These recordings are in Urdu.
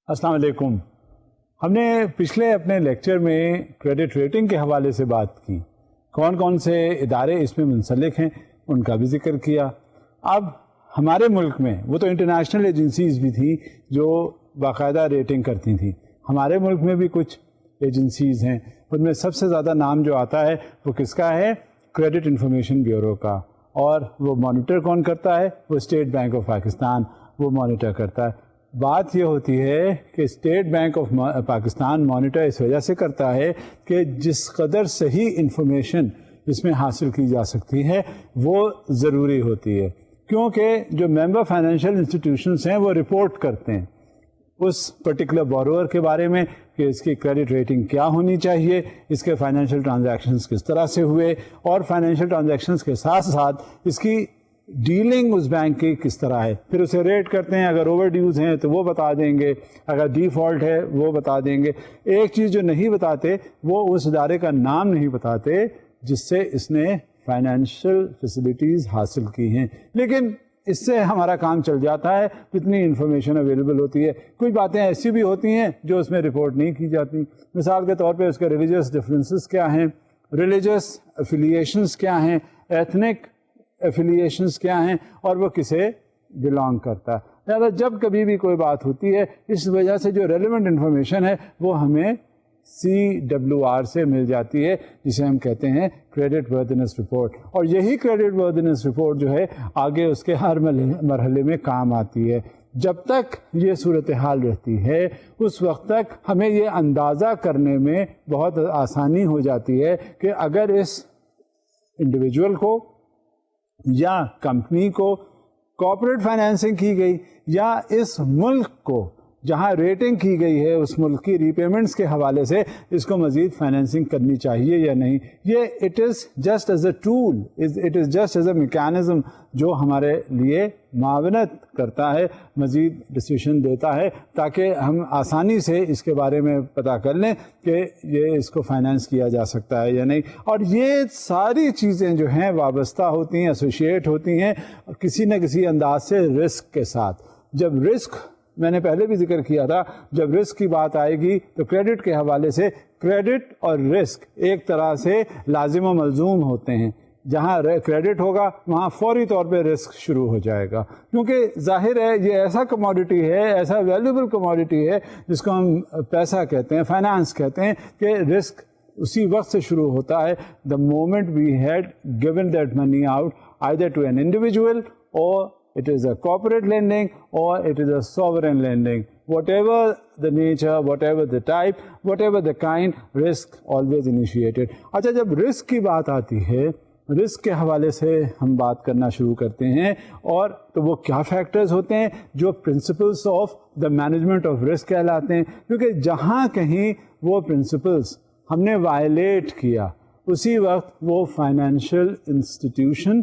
السلام علیکم. ہم نے پچھلے اپنے لیکچر میں کریڈٹ ریٹنگ کے حوالے سے بات کی. کون کون سے ادارے اس میں منسلک ہیں ان کا بھی ذکر کیا. اب ہمارے ملک میں وہ تو انٹرنیشنل ایجنسیز بھی تھیں جو باقاعدہ ریٹنگ کرتی تھیں. ہمارے ملک میں بھی کچھ ایجنسیز ہیں. ان میں سب سے زیادہ نام جو آتا ہے وہ کس کا ہے؟ کریڈٹ انفارمیشن بیورو کا. اور وہ مانیٹر کون کرتا ہے؟ وہ اسٹیٹ بینک آف پاکستان وہ مانیٹر کرتا ہے. بات یہ ہوتی ہے کہ State Bank of Pakistan monitor اس وجہ سے کرتا ہے کہ جس قدر صحیح انفارمیشن اس میں حاصل کی جا سکتی ہے وہ ضروری ہوتی ہے، کیونکہ جو ممبر فائنینشیل انسٹیٹیوشنس ہیں وہ رپورٹ کرتے ہیں اس پرٹیکولر بورور کے بارے میں کہ اس کی کریڈٹ ریٹنگ کیا ہونی چاہیے، اس کے فائنینشیل ٹرانزیکشنز کس طرح سے ہوئے، اور فائنینشیل ٹرانزیکشنز کے ساتھ ساتھ اس کی ڈیلنگ اس بینک کی کس طرح ہے. پھر اسے ریٹ کرتے ہیں. اگر اوور ڈیوز ہیں تو وہ بتا دیں گے، اگر ڈیفالٹ ہے وہ بتا دیں گے. ایک چیز جو نہیں بتاتے وہ اس ادارے کا نام نہیں بتاتے جس سے اس نے فائنینشیل فیسلٹیز حاصل کی ہیں. لیکن اس سے ہمارا کام چل جاتا ہے، اتنی انفارمیشن اویلیبل ہوتی ہے. کچھ باتیں ایسی بھی ہوتی ہیں جو اس میں رپورٹ نہیں کی جاتی. مثال کے طور پہ اس کے ریلیجیس ڈفرینسز کیا ہیں، ریلیجیس افیلیشنز کیا ہیں، ایتھنک افیلیشنز کیا ہیں، اور وہ کسے بلانگ کرتا ہے. لہٰذا جب کبھی بھی کوئی بات ہوتی ہے اس وجہ سے جو ریلیونٹ انفارمیشن ہے وہ ہمیں CWR سے مل جاتی ہے، جسے ہم کہتے ہیں کریڈٹ وردینس رپورٹ. اور یہی کریڈٹ وردینس رپورٹ جو ہے آگے اس کے ہر مرحلے میں کام آتی ہے. جب تک یہ صورتحال رہتی ہے اس وقت تک ہمیں یہ اندازہ کرنے میں بہت آسانی ہو جاتی ہے کہ اگر اس انڈیویجول کو یا کمپنی کو کارپوریٹ فائنینسنگ کی گئی، یا اس ملک کو جہاں ریٹنگ کی گئی ہے اس ملک کی ری پیمنٹس کے حوالے سے اس کو مزید فائنینسنگ کرنی چاہیے یا نہیں. یہ it is just as a tool, it is just as a mechanism جو ہمارے لیے معاونت کرتا ہے، مزید ڈسیشن دیتا ہے تاکہ ہم آسانی سے اس کے بارے میں پتہ کر لیں کہ یہ اس کو فائنینس کیا جا سکتا ہے یا نہیں. اور یہ ساری چیزیں جو ہیں وابستہ ہوتی ہیں، ایسوسیٹ ہوتی ہیں کسی نہ کسی انداز سے رسک کے ساتھ. جب رسک، میں نے پہلے بھی ذکر کیا تھا، جب رسک کی بات آئے گی تو کریڈٹ کے حوالے سے کریڈٹ اور رسک ایک طرح سے لازم و ملزوم ہوتے ہیں. جہاں کریڈٹ ہوگا وہاں فوری طور پہ رسک شروع ہو جائے گا، کیونکہ ظاہر ہے یہ ایسا کموڈٹی ہے، ایسا ویلیوبل کموڈٹی ہے جس کو ہم پیسہ کہتے ہیں، فائنانس کہتے ہیں، کہ رسک اسی وقت سے شروع ہوتا ہے the moment we had given that money out either to an individual or it is a corporate lending or it is a sovereign lending. Whatever the nature, whatever the type, whatever the kind, risk always initiated. اچھا، جب رسک کی بات آتی ہے، رسک کے حوالے سے ہم بات کرنا شروع کرتے ہیں، اور تو وہ کیا فیکٹرز ہوتے ہیں جو principles of the management of risk کہلاتے ہیں. کیونکہ جہاں کہیں وہ پرنسپلس ہم نے وائلیٹ کیا اسی وقت وہ فائنینشیل انسٹیٹیوشن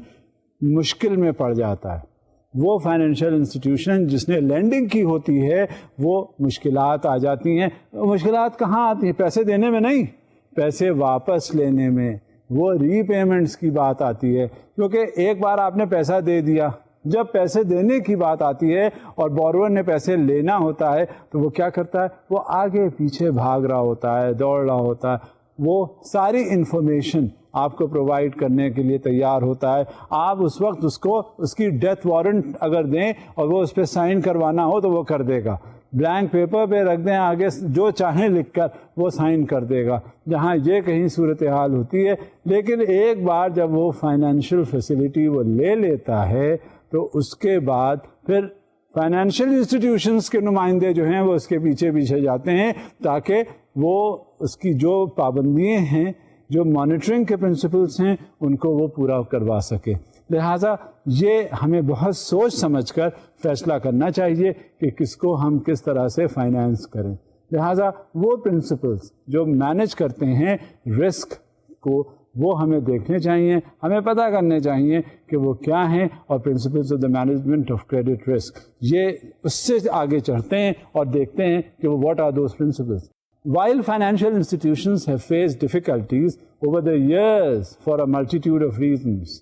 مشکل میں پڑ جاتا ہے. وہ فائنینشیل انسٹیٹیوشن جس نے لینڈنگ کی ہوتی ہے وہ مشکلات آ جاتی ہیں. مشکلات کہاں آتی ہیں؟ پیسے دینے میں نہیں، پیسے واپس لینے میں. وہ ری پیمنٹس کی بات آتی ہے، کیونکہ ایک بار آپ نے پیسہ دے دیا، جب پیسے دینے کی بات آتی ہے اور بورور نے پیسے لینا ہوتا ہے تو وہ کیا کرتا ہے؟ وہ آگے پیچھے بھاگ رہا ہوتا ہے، دوڑ رہا ہوتا ہے. وہ ساری انفارمیشن آپ کو پرووائڈ کرنے کے لیے تیار ہوتا ہے. آپ اس وقت اس کو اس کی ڈیتھ وارنٹ اگر دیں اور وہ اس پہ سائن کروانا ہو تو وہ کر دے گا. بلینک پیپر پہ رکھ دیں، آگے جو چاہیں لکھ کر وہ سائن کر دے گا. جہاں یہ کہیں صورتحال ہوتی ہے. لیکن ایک بار جب وہ فائنینشیل فیسلٹی وہ لے لیتا ہے تو اس کے بعد پھر فائنینشیل انسٹیٹیوشنس کے نمائندے جو ہیں وہ اس کے پیچھے پیچھے جاتے ہیں تاکہ وہ اس کی جو پابندیاں ہیں، جو مانیٹرنگ کے پرنسپلس ہیں، ان کو وہ پورا کروا سکے. لہٰذا یہ ہمیں بہت سوچ سمجھ کر فیصلہ کرنا چاہیے کہ کس کو ہم کس طرح سے فائنینس کریں. لہٰذا وہ پرنسپلس جو مینیج کرتے ہیں رسک کو وہ ہمیں دیکھنے چاہیے، ہمیں پتہ کرنے چاہیے کہ وہ کیا ہیں. اور principles of the management of credit risk, یہ اس سے آگے چڑھتے ہیں اور دیکھتے ہیں کہ وہ what are those principles. While financial institutions have faced difficulties over the years for a multitude of reasons,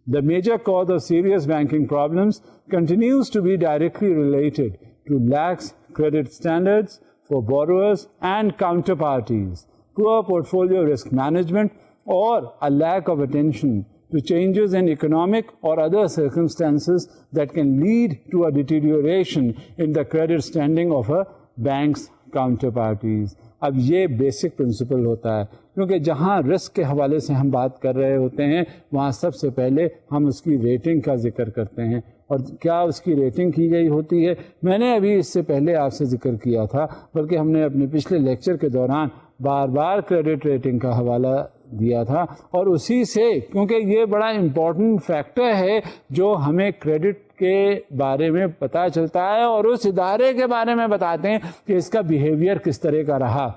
the major cause of serious banking problems continues to be directly related to lax credit standards for borrowers and counterparties, poor portfolio risk management, or a lack of attention to changes in economic or other circumstances that can lead to a deterioration in the credit standing of a bank's counterparties. اب یہ بیسک پرنسپل ہوتا ہے، کیونکہ جہاں رسک کے حوالے سے ہم بات کر رہے ہوتے ہیں وہاں سب سے پہلے ہم اس کی ریٹنگ کا ذکر کرتے ہیں، اور کیا اس کی ریٹنگ کی گئی ہوتی ہے. میں نے ابھی اس سے پہلے آپ سے ذکر کیا تھا، بلکہ ہم نے اپنے پچھلے لیکچر کے دوران بار بار کریڈٹ ریٹنگ کا حوالہ دیا تھا، اور اسی سے کیونکہ یہ بڑا امپورٹنٹ فیکٹر ہے جو ہمیں کریڈٹ کے بارے میں پتہ چلتا ہے اور اس ادارے کے بارے میں بتاتے ہیں کہ اس کا بیہیویئر کس طرح کا رہا.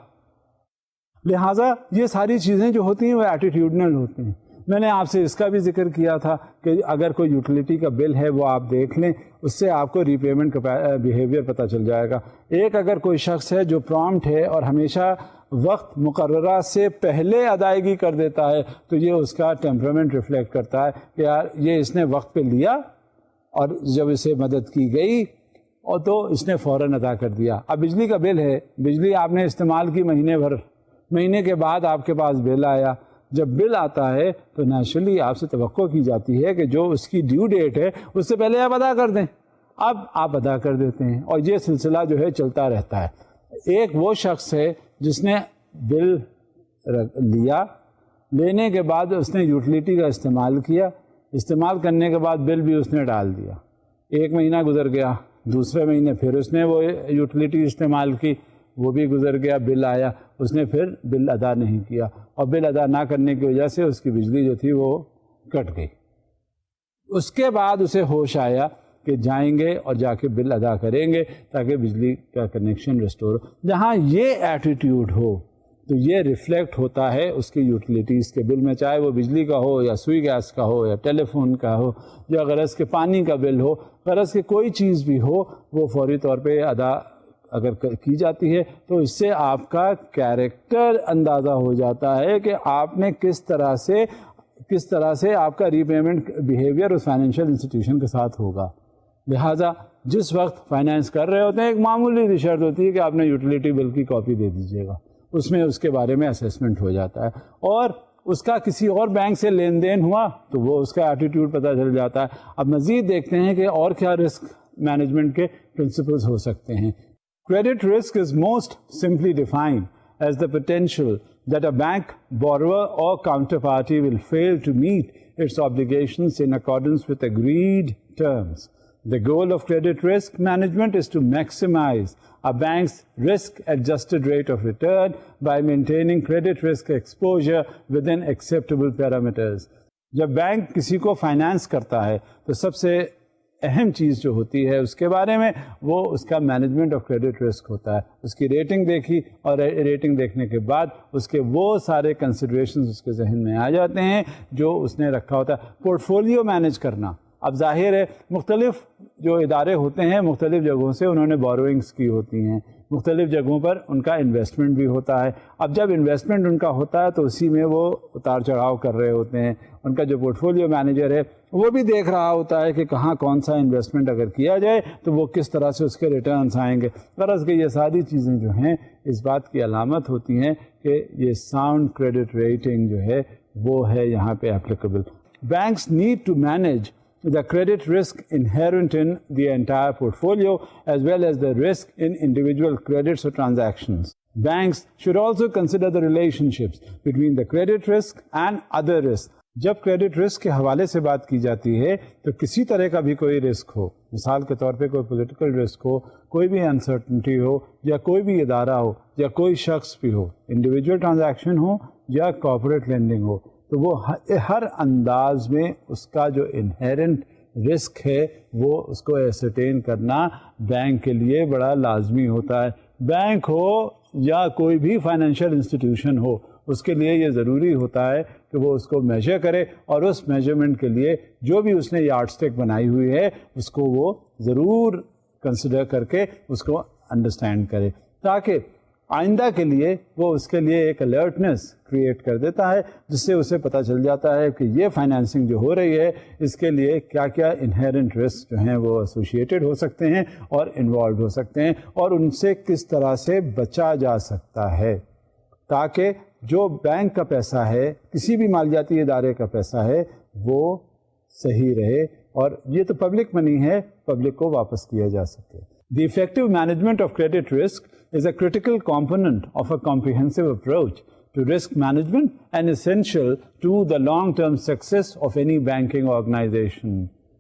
لہٰذا یہ ساری چیزیں جو ہوتی ہیں وہ ایٹیٹیوڈنل ہوتی ہیں. میں نے آپ سے اس کا بھی ذکر کیا تھا کہ اگر کوئی یوٹیلیٹی کا بل ہے وہ آپ دیکھ لیں، اس سے آپ کو ری پیمنٹ کا بیہیویئر پتہ چل جائے گا. ایک اگر کوئی شخص ہے جو پرامپٹ ہے اور ہمیشہ وقت مقررہ سے پہلے ادائیگی کر دیتا ہے تو یہ اس کا ٹیمپرامنٹ ریفلیکٹ کرتا ہے کہ یار یہ اس نے وقت پہ لیا اور جب اسے مدد کی گئی اور تو اس نے فوراً ادا کر دیا. اب بجلی کا بل ہے، بجلی آپ نے استعمال کی مہینے بھر، مہینے کے بعد آپ کے پاس بل آیا. جب بل آتا ہے تو نیچرلی آپ سے توقع کی جاتی ہے کہ جو اس کی ڈیو ڈیٹ ہے اس سے پہلے آپ ادا کر دیں. اب آپ ادا کر دیتے ہیں اور یہ سلسلہ جو ہے چلتا رہتا ہے. ایک وہ شخص ہے جس نے بل لیا، لینے کے بعد اس نے یوٹیلیٹی کا استعمال کیا، استعمال کرنے کے بعد بل بھی اس نے ڈال دیا. ایک مہینہ گزر گیا، دوسرے مہینے پھر اس نے وہ یوٹیلیٹی استعمال کی، وہ بھی گزر گیا، بل آیا، اس نے پھر بل ادا نہیں کیا اور بل ادا نہ کرنے کی وجہ سے اس کی بجلی جو تھی وہ کٹ گئی. اس کے بعد اسے ہوش آیا کہ جائیں گے اور جا کے بل ادا کریں گے تاکہ بجلی کا کنیکشن ریسٹور ہو. جہاں یہ ایٹیٹیوڈ ہو تو یہ ریفلیکٹ ہوتا ہے اس کے یوٹیلیٹیز کے بل میں، چاہے وہ بجلی کا ہو یا سوئی گیس کا ہو یا ٹیلی فون کا ہو یا غرض کے پانی کا بل ہو، غرض کے کوئی چیز بھی ہو، وہ فوری طور پہ ادا اگر کی جاتی ہے تو اس سے آپ کا کیریکٹر اندازہ ہو جاتا ہے کہ آپ نے کس طرح سے آپ کا ری پیمنٹ بیہیویئر اس فائنینشیل انسٹیٹیوشن کے ساتھ ہوگا. لہٰذا جس وقت فائنینس کر رہے ہوتے ہیں ایک معمولی سی شرط ہوتی ہے کہ آپ نے یوٹیلیٹی بل کی کاپی دے دیجیے گا، اس میں اس کے بارے میں اسیسمنٹ ہو جاتا ہے، اور اس کا کسی اور بینک سے لین دین ہوا تو وہ اس کا ایٹیٹیوڈ پتہ چل جاتا ہے. اب مزید دیکھتے ہیں کہ اور کیا رسک مینجمنٹ کے پرنسپلز ہو سکتے ہیں. Credit risk is most simply defined as the potential that a bank, borrower or counterparty will fail to meet its obligations in accordance with agreed terms. The goal of credit risk management is to maximize a bank's risk-adjusted rate of return by maintaining credit risk exposure within acceptable parameters. جب بینک کسی کو فائنانس کرتا ہے تو سب سے اہم چیز جو ہوتی ہے اس کے بارے میں وہ اس کا مینجمنٹ آف کریڈٹ رسک ہوتا ہے. اس کی ریٹنگ دیکھی اور ریٹنگ دیکھنے کے بعد اس کے وہ سارے کنسیڈریشنز اس کے ذہن میں آ جاتے ہیں جو اس نے رکھا ہوتا ہے. پورٹفولیو مینیج کرنا، اب ظاہر ہے مختلف جو ادارے ہوتے ہیں مختلف جگہوں سے انہوں نے بوروئنگس کی ہوتی ہیں، مختلف جگہوں پر ان کا انویسٹمنٹ بھی ہوتا ہے. اب جب انویسٹمنٹ ان کا ہوتا ہے تو اسی میں وہ اتار چڑھاؤ کر رہے ہوتے ہیں. ان کا جو پورٹفولیو مینیجر ہے وہ بھی دیکھ رہا ہوتا ہے کہ کہاں کون سا انویسٹمنٹ اگر کیا جائے تو وہ کس طرح سے اس کے ریٹرنس آئیں گے. غرض کہ یہ ساری چیزیں جو ہیں اس بات کی علامت ہوتی ہیں کہ یہ ساؤنڈ کریڈٹ ریٹنگ جو ہے وہ ہے یہاں پہ applicable. Banks need to manage the credit risk inherent in the entire portfolio as well as the risk in individual credits or transactions. Banks should also consider the relationships between the credit risk and other risks. جب کریڈٹ رسک کے حوالے سے بات کی جاتی ہے تو کسی طرح کا بھی کوئی رسک ہو، مثال کے طور پہ کوئی پولیٹیکل رسک ہو، کوئی بھی انسرٹنٹی ہو، یا کوئی بھی ادارہ ہو یا کوئی شخص بھی ہو، انڈیویجول ٹرانزیکشن ہو یا کارپوریٹ لینڈنگ ہو، تو وہ ہر انداز میں اس کا جو انہیرنٹ رسک ہے وہ اس کو ایسرٹین کرنا بینک کے لیے بڑا لازمی ہوتا ہے. بینک ہو یا کوئی بھی فائنینشیل انسٹیٹیوشن ہو، اس کے لیے یہ ضروری ہوتا ہے کہ وہ اس کو میجر کرے اور اس میجرمنٹ کے لیے جو بھی اس نے یارڈ اسٹک بنائی ہوئی ہے اس کو وہ ضرور کنسیڈر کر کے اس کو انڈرسٹینڈ کرے، تاکہ آئندہ کے لیے وہ اس کے لیے ایک الرٹنس کریٹ کر دیتا ہے، جس سے اسے پتہ چل جاتا ہے کہ یہ فائنینسنگ جو ہو رہی ہے اس کے لیے کیا کیا انہیرنٹ رسک جو ہیں وہ ایسوسیٹڈ ہو سکتے ہیں اور انوالوڈ ہو سکتے ہیں، اور ان سے کس طرح سے بچا جا سکتا ہے، تاکہ جو بینک کا پیسہ ہے، کسی بھی مالیاتی ادارے کا پیسہ ہے، وہ صحیح رہے، اور یہ تو پبلک منی ہے، پبلک کو واپس کیا جا سکے. The effective management of credit risk is a critical component of a comprehensive approach to risk management and essential to the long-term success of any banking organization.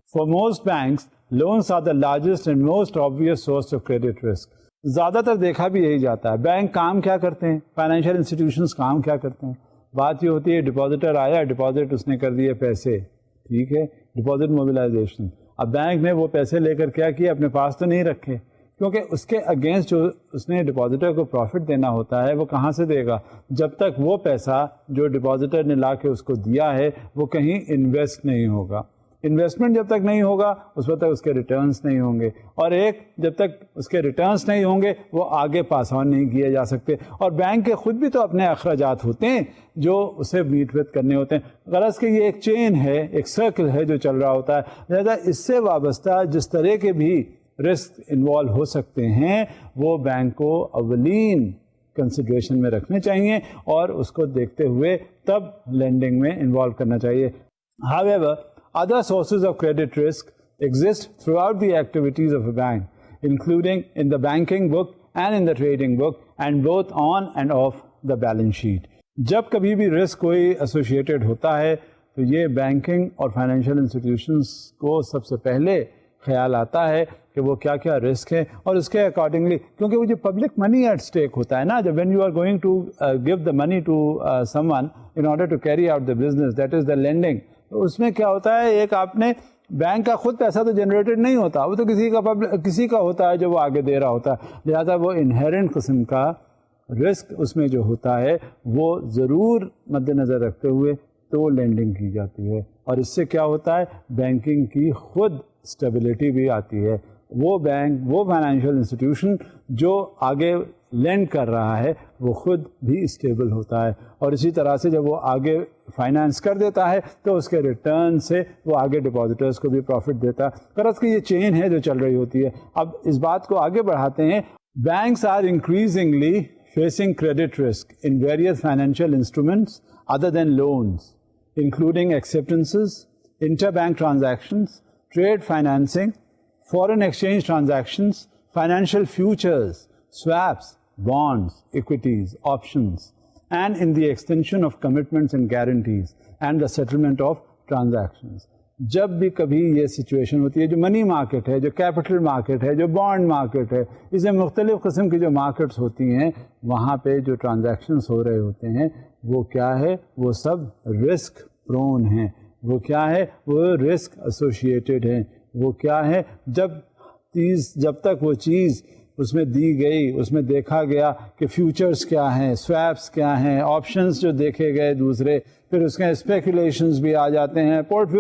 For most banks, loans are the largest and most obvious source of credit risk. زیادہ تر دیکھا بھی یہی جاتا ہے. بینک کام کیا کرتے ہیں، فائنینشیل انسٹیٹیوشنز کام کیا کرتے ہیں؟ بات یہ ہوتی ہے ڈپازیٹر آیا، ڈپازٹ اس نے کر دیے پیسے، ٹھیک ہے، ڈپازٹ موبلائزیشن. اب بینک نے وہ پیسے لے کر کیا کیا، اپنے پاس تو نہیں رکھے، کیونکہ اس کے اگینسٹ جو اس نے ڈپازیٹر کو پروفٹ دینا ہوتا ہے وہ کہاں سے دے گا؟ جب تک وہ پیسہ جو ڈپازیٹر نے لا کے اس کو دیا ہے وہ کہیں انویسٹ نہیں ہوگا. انویسٹمنٹ جب تک نہیں ہوگا اس وقت تک اس کے ریٹرنز نہیں ہوں گے، اور جب تک اس کے ریٹرنز نہیں ہوں گے وہ آگے پاس آن نہیں کیے جا سکتے. اور بینک کے خود بھی تو اپنے اخراجات ہوتے ہیں جو اسے میٹ وتھ کرنے ہوتے ہیں. غرض کہ یہ ایک چین ہے، ایک سرکل ہے جو چل رہا ہوتا ہے. لہذا اس سے وابستہ جس طرح کے بھی رسک انوالو ہو سکتے ہیں وہ بینک کو اولین کنسیڈریشن میں رکھنے چاہیے اور اس کو دیکھتے ہوئے تب لینڈنگ میں انوالو کرنا چاہیے. However, other sources of credit risk exist throughout the activities of a bank, including in the banking book and in the trading book, and both on and off the balance sheet. جب کبھی بھی رسک کوئی ایسوسیٹڈ ہوتا ہے تو یہ بینکنگ اور فائنینشیل انسٹیٹیوشنس کو سب سے پہلے خیال آتا ہے کہ وہ کیا کیا رسک ہے، اور اس کے اکارڈنگلی، کیونکہ وہ جو پبلک منی ایٹ اسٹیک ہوتا ہے نا، جب when you are going to give the money to someone in order to carry out the business, that is the lending. تو اس میں کیا ہوتا ہے، ایک آپ نے بینک کا خود پیسہ تو جنریٹڈ نہیں ہوتا، وہ تو کسی کا ہوتا ہے جو وہ آگے دے رہا ہوتا ہے. لہذا وہ انہیرنٹ قسم کا رسک اس میں جو ہوتا ہے وہ ضرور مد نظر رکھتے ہوئے تو لینڈنگ کی جاتی ہے. اور اس سے کیا ہوتا ہے، بینکنگ کی خود اسٹیبلٹی بھی آتی ہے. وہ بینک، وہ فائنینشیل انسٹیٹیوشن جو آگے لینڈ کر رہا ہے وہ خود بھی اسٹیبل ہوتا ہے، اور اسی طرح سے جب وہ آگے فائنانس کر دیتا ہے تو اس کے ریٹرن سے وہ آگے ڈپازیٹرز کو بھی پروفٹ دیتا ہے. غرض کہ یہ چین ہے جو چل رہی ہوتی ہے. اب اس بات کو آگے بڑھاتے ہیں. Banks are increasingly facing credit risk in various financial instruments other than loans, including acceptances, interbank transactions, trade financing, foreign exchange transactions, financial futures, swaps, bonds, equities, options, and in the extension of commitments and guarantees and the settlement of transactions. جب بھی کبھی یہ سچویشن ہوتی ہے، جو منی مارکیٹ ہے، جو کیپٹل مارکیٹ ہے، جو بانڈ مارکیٹ ہے، اس میں مختلف قسم کی جو مارکیٹس ہوتی ہیں وہاں پہ جو ٹرانزیکشنس ہو رہے ہوتے ہیں وہ کیا ہے، وہ سب رسک پرون ہیں. وہ کیا ہے، وہ رسک ایسوسیٹڈ ہیں. وہ کیا ہے، جب تک وہ چیز اس میں دی گئی، اس میں دیکھا گیا کہ فیوچرز کیا ہیں، سویپس کیا ہیں، آپشنز جو دیکھے گئے دوسرے، پھر اس کے اسپیکولیشنز بھی آ جاتے ہیں، پورٹ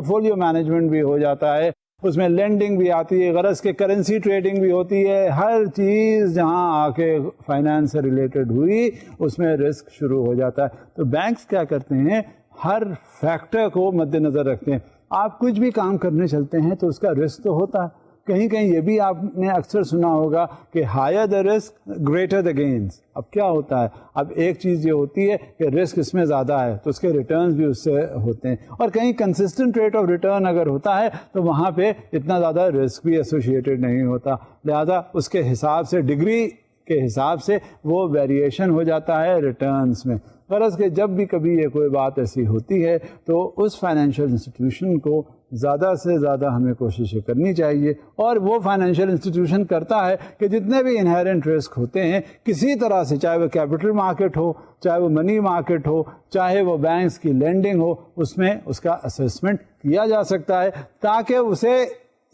فولیو مینجمنٹ بھی ہو جاتا ہے، اس میں لینڈنگ بھی آتی ہے، غرض کہ کرنسی ٹریڈنگ بھی ہوتی ہے. ہر چیز جہاں آ کے فائنانس سے ریلیٹڈ ہوئی اس میں رسک شروع ہو جاتا ہے. تو بینکس کیا کرتے ہیں، ہر فیکٹر کو مد نظر رکھتے ہیں. آپ کچھ بھی کام کرنے چلتے ہیں تو اس کا رسک تو ہوتا ہے. کہیں کہیں یہ بھی آپ نے اکثر سنا ہوگا کہ higher the risk greater the gains. اب کیا ہوتا ہے، اب ایک چیز یہ ہوتی ہے کہ رسک اس میں زیادہ ہے تو اس کے ریٹرنز بھی اس سے ہوتے ہیں، اور کہیں کنسسٹنٹ ریٹ آف ریٹرن اگر ہوتا ہے تو وہاں پہ اتنا زیادہ رسک بھی ایسوسیٹڈ نہیں ہوتا. لہذا اس کے حساب سے، ڈگری کے حساب سے وہ ویریشن ہو جاتا ہے ریٹرنز میں. غرض کہ جب بھی کبھی یہ کوئی بات ایسی ہوتی ہے تو اس فائنینشیل انسٹیٹیوشن کو زیادہ سے زیادہ ہمیں کوششیں کرنی چاہیے، اور وہ فائنینشیل انسٹیٹیوشن کرتا ہے کہ جتنے بھی انہیرنٹ رسک ہوتے ہیں کسی طرح سے، چاہے وہ کیپٹل مارکیٹ ہو، چاہے وہ منی مارکیٹ ہو، چاہے وہ بینکس کی لینڈنگ ہو، اس میں اس کا اسیسمنٹ کیا جا سکتا ہے تاکہ اسے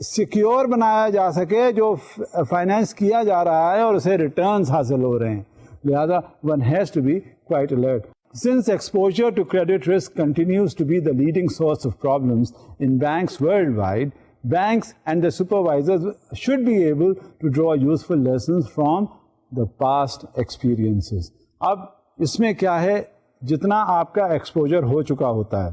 سیکیور بنایا جا سکے جو فائنینس کیا جا رہا ہے اور اسے ریٹرنز حاصل ہو رہے ہیں. لہذا one has to be quite alert. Since exposure to credit risk continues to be the leading source of problems in banks worldwide, banks and their supervisors should be able to draw useful lessons from the past experiences. اب اس میں کیا ہے, جتنا آپ کا ایکسپوجر ہو چکا ہوتا ہے,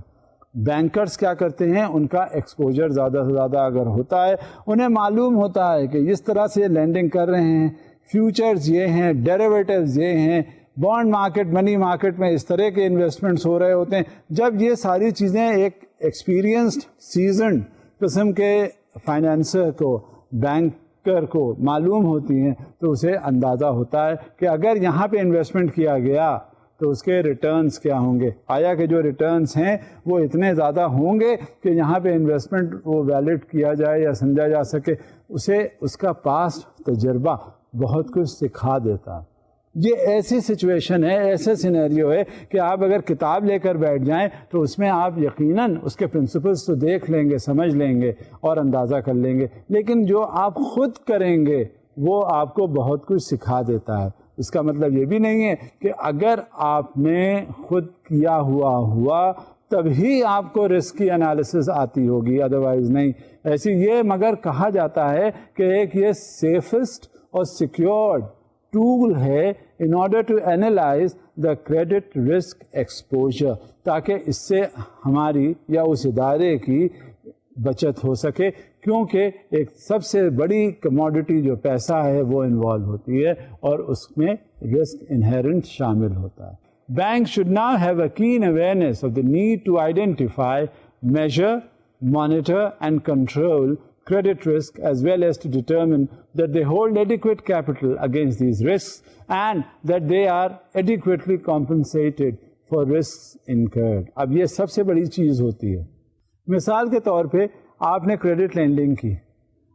بینکرز کیا کرتے ہیں, ان کا ایکسپوجر زیادہ سے زیادہ اگر ہوتا ہے, انہیں معلوم ہوتا ہے کہ اس طرح سے لینڈنگ کر رہے ہیں, فیوچرز یہ ہیں, ڈیریویٹیوز یہ ہیں, بانڈ مارکیٹ, منی مارکیٹ میں اس طرح کے انویسٹمنٹس ہو رہے ہوتے ہیں. جب یہ ساری چیزیں ایک ایکسپیرینسڈ سیزنڈ قسم کے فائنینسر کو, بینکر کو معلوم ہوتی ہیں, تو اسے اندازہ ہوتا ہے کہ اگر یہاں پہ انویسٹمنٹ کیا گیا تو اس کے ریٹرنز کیا ہوں گے, آیا کہ جو ریٹرنز ہیں وہ اتنے زیادہ ہوں گے کہ یہاں پہ انویسٹمنٹ وہ ویلڈ کیا جائے یا سمجھا جا سکے. اسے اس کا پاسٹ تجربہ بہت کچھ سکھا دیتا. یہ ایسی سچویشن ہے, ایسے سینیریو ہے کہ آپ اگر کتاب لے کر بیٹھ جائیں تو اس میں آپ یقیناً اس کے پرنسپلس تو دیکھ لیں گے, سمجھ لیں گے اور اندازہ کر لیں گے, لیکن جو آپ خود کریں گے وہ آپ کو بہت کچھ سکھا دیتا ہے. اس کا مطلب یہ بھی نہیں ہے کہ اگر آپ نے خود کیا ہوا تبھی آپ کو رسک کی انالیسس آتی ہوگی, ادروائز نہیں. ایسی یہ مگر کہا جاتا ہے کہ ایک یہ سیفسٹ اور سیکیورڈ ٹول ہے in order to analyse the credit risk exposure, تاکہ اس سے ہماری یا اس ادارے کی بچت ہو سکے, کیونکہ ایک سب سے بڑی کموڈٹی جو پیسہ ہے وہ انوالو ہوتی ہے اور اس میں رسک انہیرنٹ شامل ہوتا ہے. Banks should now have a keen awareness of the need to identify, measure, monitor and control credit risk, as well as to determine that they hold adequate capital against these risks and that they are adequately compensated for risks incurred. اب یہ سب سے بڑی چیز ہوتی ہے. مثال کے طور پہ آپ نے کریڈٹ لینڈنگ کی,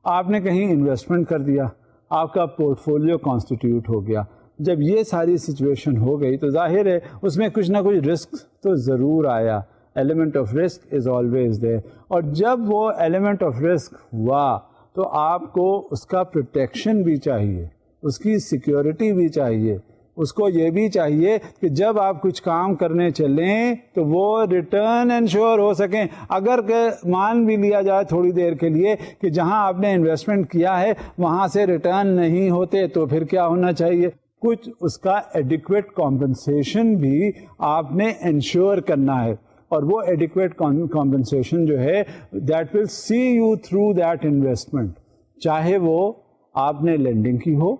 آپ نے کہیں انویسٹمنٹ کر دیا, آپ کا پورٹ فولیو کانسٹیٹیوٹ ہو گیا. جب یہ ساری سچویشن ہو گئی تو ظاہر ہے اس میں کچھ نہ کچھ رسک تو ضرور آیا. Element of risk is always there, اور جب وہ ایلیمنٹ آف رسک ہوا تو آپ کو اس کا پروٹیکشن بھی چاہیے, اس کی سیکیورٹی بھی چاہیے, اس کو یہ بھی چاہیے کہ جب آپ کچھ کام کرنے چلیں تو وہ ریٹرن انشور ہو سکیں. اگر کہ مان بھی لیا جائے تھوڑی دیر کے لیے کہ جہاں آپ نے انویسٹمنٹ کیا ہے وہاں سے ریٹرن نہیں ہوتے, تو پھر کیا ہونا چاہیے, کچھ اس کا ایڈیکویٹ کمپنسیشن بھی آپ نے انشور کرنا ہے. اور وہ ایڈیکویٹ کمپنسیشن جو ہے that will see you through that investment, چاہے وہ آپ نے لینڈنگ کی ہو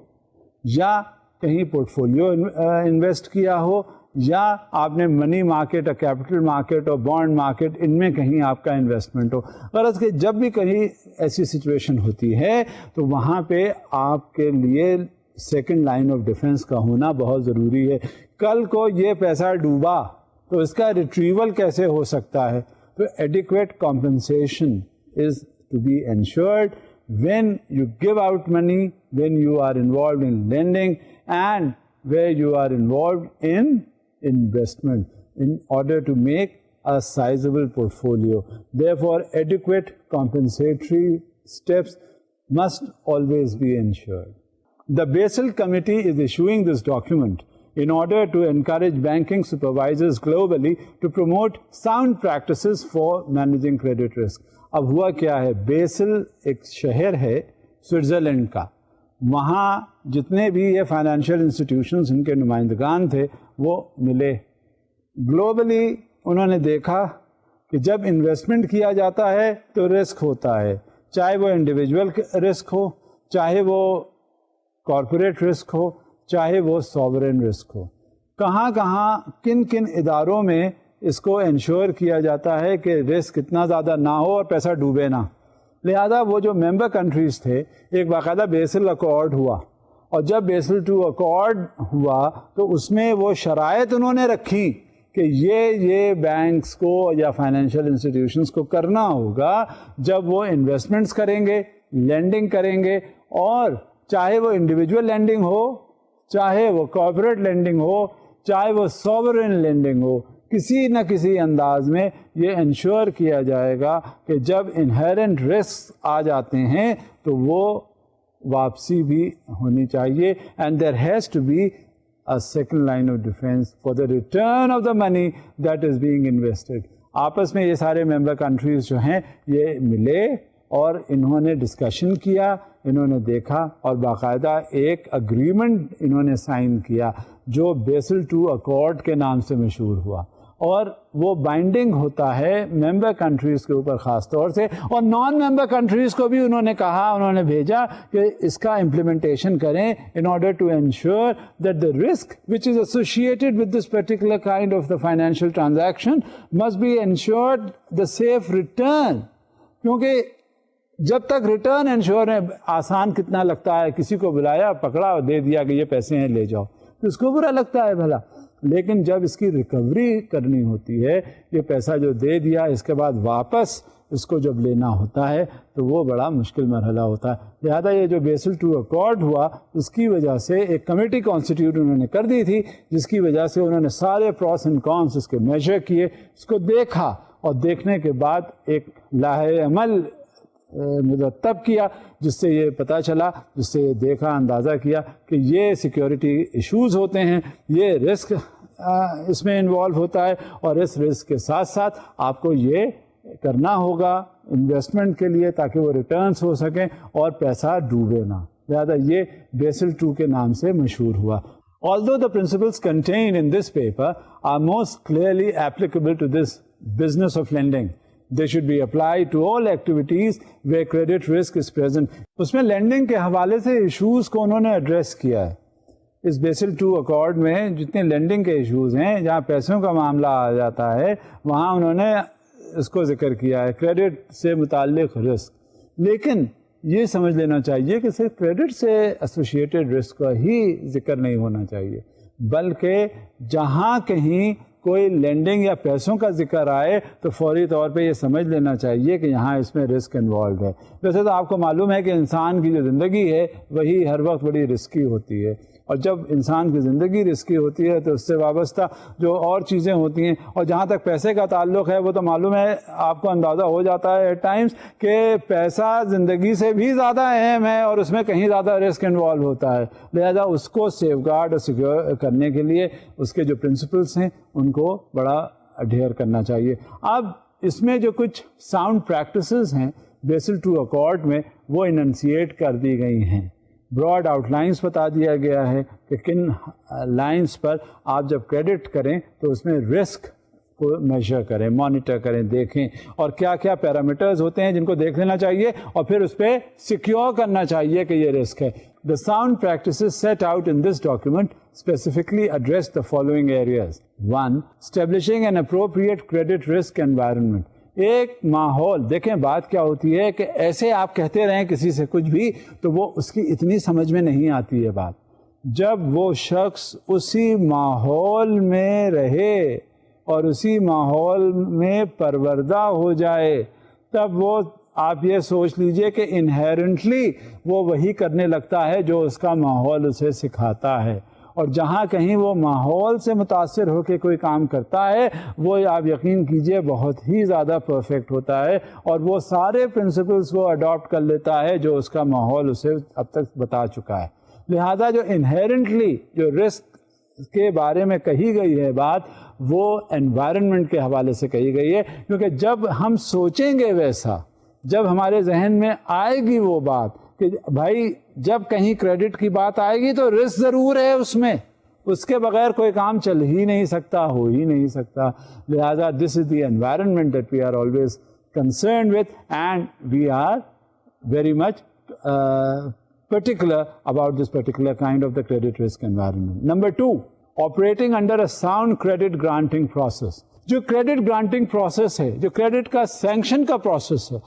یا کہیں پورٹ فولیو انویسٹ کیا ہو یا آپ نے منی مارکیٹ اور کیپٹل مارکیٹ اور بانڈ مارکیٹ ان میں کہیں آپ کا انویسٹمنٹ ہو. غرض کہ جب بھی کہیں ایسی سچویشن ہوتی ہے تو وہاں پہ آپ کے لیے سیکنڈ لائن آف ڈیفینس کا ہونا بہت ضروری ہے. کل کو یہ پیسہ ڈوبا تو اس کا ریٹریول کیسے ہو سکتا ہے, تو adequate compensation is to be ensured when you give out money, when you are involved in lending and where you are involved in investment in order to make a sizable portfolio. Therefore, adequate compensatory steps must always be ensured. The Basel Committee is issuing this document in order to encourage banking supervisors globally to promote sound practices for managing credit risk. اب ہوا کیا ہے, بیسل ایک شہر ہے سوئٹزرلینڈ کا, وہاں جتنے بھی یہ فائنینشیل انسٹیٹیوشنز ان کے نمائندگان تھے وہ ملے. گلوبلی انہوں نے دیکھا کہ جب انویسٹمنٹ کیا جاتا ہے تو رسک ہوتا ہے, چاہے وہ انڈیویجول رسک ہو, چاہے وہ کارپوریٹ رسک ہو, چاہے وہ ساورن رسک ہو. کہاں کہاں کن کن اداروں میں اس کو انشور کیا جاتا ہے کہ رسک اتنا زیادہ نہ ہو اور پیسہ ڈوبے نہ. لہذا وہ جو ممبر کنٹریز تھے ایک باقاعدہ بیسل اکارڈ ہوا, اور جب بیسل 2 اکارڈ ہوا تو اس میں وہ شرائط انہوں نے رکھی کہ یہ بینکس کو یا فائنینشیل انسٹیٹیوشنس کو کرنا ہوگا جب وہ انویسٹمنٹس کریں گے, لینڈنگ کریں گے, اور چاہے وہ انڈیویجول لینڈنگ ہو, چاہے وہ کارپوریٹ لینڈنگ ہو, چاہے وہ سوورن لینڈنگ ہو, کسی نہ کسی انداز میں یہ انشور کیا جائے گا کہ جب انہیرنٹ رسک آ جاتے ہیں تو وہ واپسی بھی ہونی چاہیے. And there has to be a second line of defence for the return of the money that is being invested. آپس میں یہ سارے ممبر کنٹریز جو ہیں یہ ملے اور انہوں نے ڈسکشن کیا انہوں نے دیکھا اور باقاعدہ ایک اگریمنٹ انہوں نے سائن کیا جو بیسل II اکارڈ کے نام سے مشہور ہوا, اور وہ بائنڈنگ ہوتا ہے ممبر کنٹریز کے اوپر خاص طور سے, اور نان ممبر کنٹریز کو بھی انہوں نے کہا, انہوں نے بھیجا کہ اس کا امپلیمنٹیشن کریں in order to ensure that the risk which is associated with this particular kind of the financial transaction must be ensured the safe return. کیونکہ جب تک ریٹرن انشور آسان کتنا لگتا ہے, کسی کو بلایا, پکڑا اور دے دیا کہ یہ پیسے ہیں لے جاؤ, تو اس کو برا لگتا ہے بھلا, لیکن جب اس کی ریکوری کرنی ہوتی ہے, یہ پیسہ جو دے دیا اس کے بعد واپس اس کو جب لینا ہوتا ہے تو وہ بڑا مشکل مرحلہ ہوتا ہے. لہذا یہ جو بیسل II اکارڈ ہوا اس کی وجہ سے ایک کمیٹی کانسٹیٹیوٹ انہوں نے کر دی تھی, جس کی وجہ سے انہوں نے سارے پروس اینڈ کونس اس کے میجر کیے, اس کو دیکھا, اور دیکھنے کے بعد ایک لاہ عمل مرتب کیا, جس سے یہ پتہ چلا, جس سے یہ دیکھا, اندازہ کیا کہ یہ سیکیورٹی ایشوز ہوتے ہیں, یہ رسک اس میں انوالو ہوتا ہے, اور اس رسک کے ساتھ ساتھ آپ کو یہ کرنا ہوگا انویسٹمنٹ کے لیے تاکہ وہ ریٹرنز ہو سکیں اور پیسہ ڈوبے نہ. لہذا یہ بیسل II کے نام سے مشہور ہوا. Although the principles contained in this paper are most clearly applicable to this business of lending, they should be applied to all activities where credit risk is present. اس میں لینڈنگ کے حوالے سے ایشوز کو انہوں نے ایڈریس کیا ہے. اس بیسل II اکارڈ میں جتنے لینڈنگ کے ایشوز ہیں, جہاں پیسوں کا معاملہ آ جاتا ہے, وہاں انہوں نے اس کو ذکر کیا ہے, کریڈٹ سے متعلق رسک. لیکن یہ سمجھ لینا چاہیے کہ صرف کریڈٹ سے ایسوسیٹڈ رسک کا ہی ذکر نہیں ہونا چاہیے, بلکہ جہاں کہیں کوئی لینڈنگ یا پیسوں کا ذکر آئے تو فوری طور پہ یہ سمجھ لینا چاہیے کہ یہاں اس میں رسک انوالوڈ ہے. ویسے تو آپ کو معلوم ہے کہ انسان کی جو زندگی ہے وہی ہر وقت بڑی رسکی ہوتی ہے, اور جب انسان کی زندگی رسکی ہوتی ہے تو اس سے وابستہ جو اور چیزیں ہوتی ہیں, اور جہاں تک پیسے کا تعلق ہے وہ تو معلوم ہے, آپ کو اندازہ ہو جاتا ہے ایٹ ٹائمز کہ پیسہ زندگی سے بھی زیادہ اہم ہے اور اس میں کہیں زیادہ رسک انوالو ہوتا ہے. لہذا اس کو سیف گارڈ اور سیکیور کرنے کے لیے اس کے جو پرنسپلس ہیں ان کو بڑا اڈھیر کرنا چاہیے. اب اس میں جو کچھ ساؤنڈ پریکٹسز ہیں بیسل II اکارڈ میں وہ اننسیٹ کر دی گئی ہیں. براڈ آؤٹ لائنس بتا دیا گیا ہے کہ کن لائنس پر آپ جب کریڈٹ کریں تو اس میں رسک کو میجر کریں, مانیٹر کریں, دیکھیں, اور کیا کیا پیرامیٹرز ہوتے ہیں جن کو دیکھ لینا چاہیے اور پھر اس پہ سیکیور کرنا چاہیے کہ یہ رسک ہے. The sound practices set out in this document specifically address the following areas. 1. Establishing an appropriate credit risk environment. ایک ماحول, دیکھیں بات کیا ہوتی ہے کہ ایسے آپ کہتے رہیں کسی سے کچھ بھی تو وہ اس کی اتنی سمجھ میں نہیں آتی ہے بات. جب وہ شخص اسی ماحول میں رہے اور اسی ماحول میں پروردہ ہو جائے تب وہ, آپ یہ سوچ لیجئے کہ انہیرنٹلی وہ وہی کرنے لگتا ہے جو اس کا ماحول اسے سکھاتا ہے, اور جہاں کہیں وہ ماحول سے متاثر ہو کے کوئی کام کرتا ہے وہ آپ یقین کیجئے بہت ہی زیادہ پرفیکٹ ہوتا ہے, اور وہ سارے پرنسپلس وہ اڈاپٹ کر لیتا ہے جو اس کا ماحول اسے اب تک بتا چکا ہے. لہذا جو انہیرنٹلی جو رسک کے بارے میں کہی گئی ہے بات, وہ انوائرنمنٹ کے حوالے سے کہی گئی ہے, کیونکہ جب ہم سوچیں گے ویسا, جب ہمارے ذہن میں آئے گی وہ بات کہ بھائی جب کہیں کریڈٹ کی بات آئے گی تو رسک ضرور ہے اس میں, اس کے بغیر کوئی کام چل ہی نہیں سکتا, ہو ہی نہیں سکتا. لہذا this is the environment that we are always concerned with, and we are very much particular about this particular kind of the credit risk environment. Number 2, operating under a sound credit granting process. جو کریڈٹ گرانٹنگ پروسیس ہے, جو کریڈٹ کا سینکشن کا پروسیس ہے,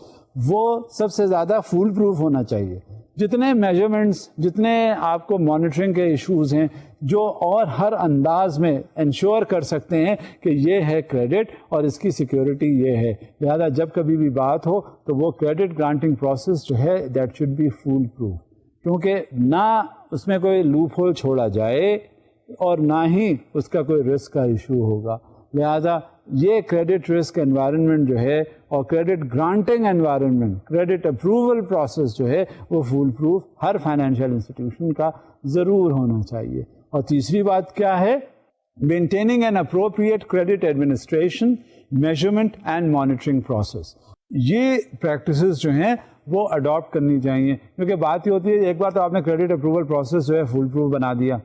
وہ سب سے زیادہ فول پروف ہونا چاہیے. جتنے میجرمنٹس, جتنے آپ کو مانیٹرنگ کے ایشوز ہیں جو اور ہر انداز میں انشور کر سکتے ہیں کہ یہ ہے کریڈٹ اور اس کی سیکیورٹی یہ ہے. لہذا جب کبھی بھی بات ہو تو وہ کریڈٹ گرانٹنگ پروسیس جو ہے that should be foolproof, کیونکہ نہ اس میں کوئی لوپ ہول چھوڑا جائے اور نہ ہی اس کا کوئی رسک کا ایشو ہوگا. لہذا یہ کریڈٹ رسک انوائرنمنٹ جو ہے اور credit granting environment, credit approval process جو ہے وہ فول پروف ہر فائنینشیل انسٹیٹیوشن کا ضرور ہونا چاہیے. اور تیسری بات کیا ہے, maintaining an appropriate credit administration, measurement and monitoring process. یہ پریکٹسز جو ہیں وہ اڈاپٹ کرنی چاہیے. کیونکہ بات یہ ہوتی ہے ایک بار تو آپ نے کریڈٹ اپروول پروسیس جو ہے فول پروف بنا دیا,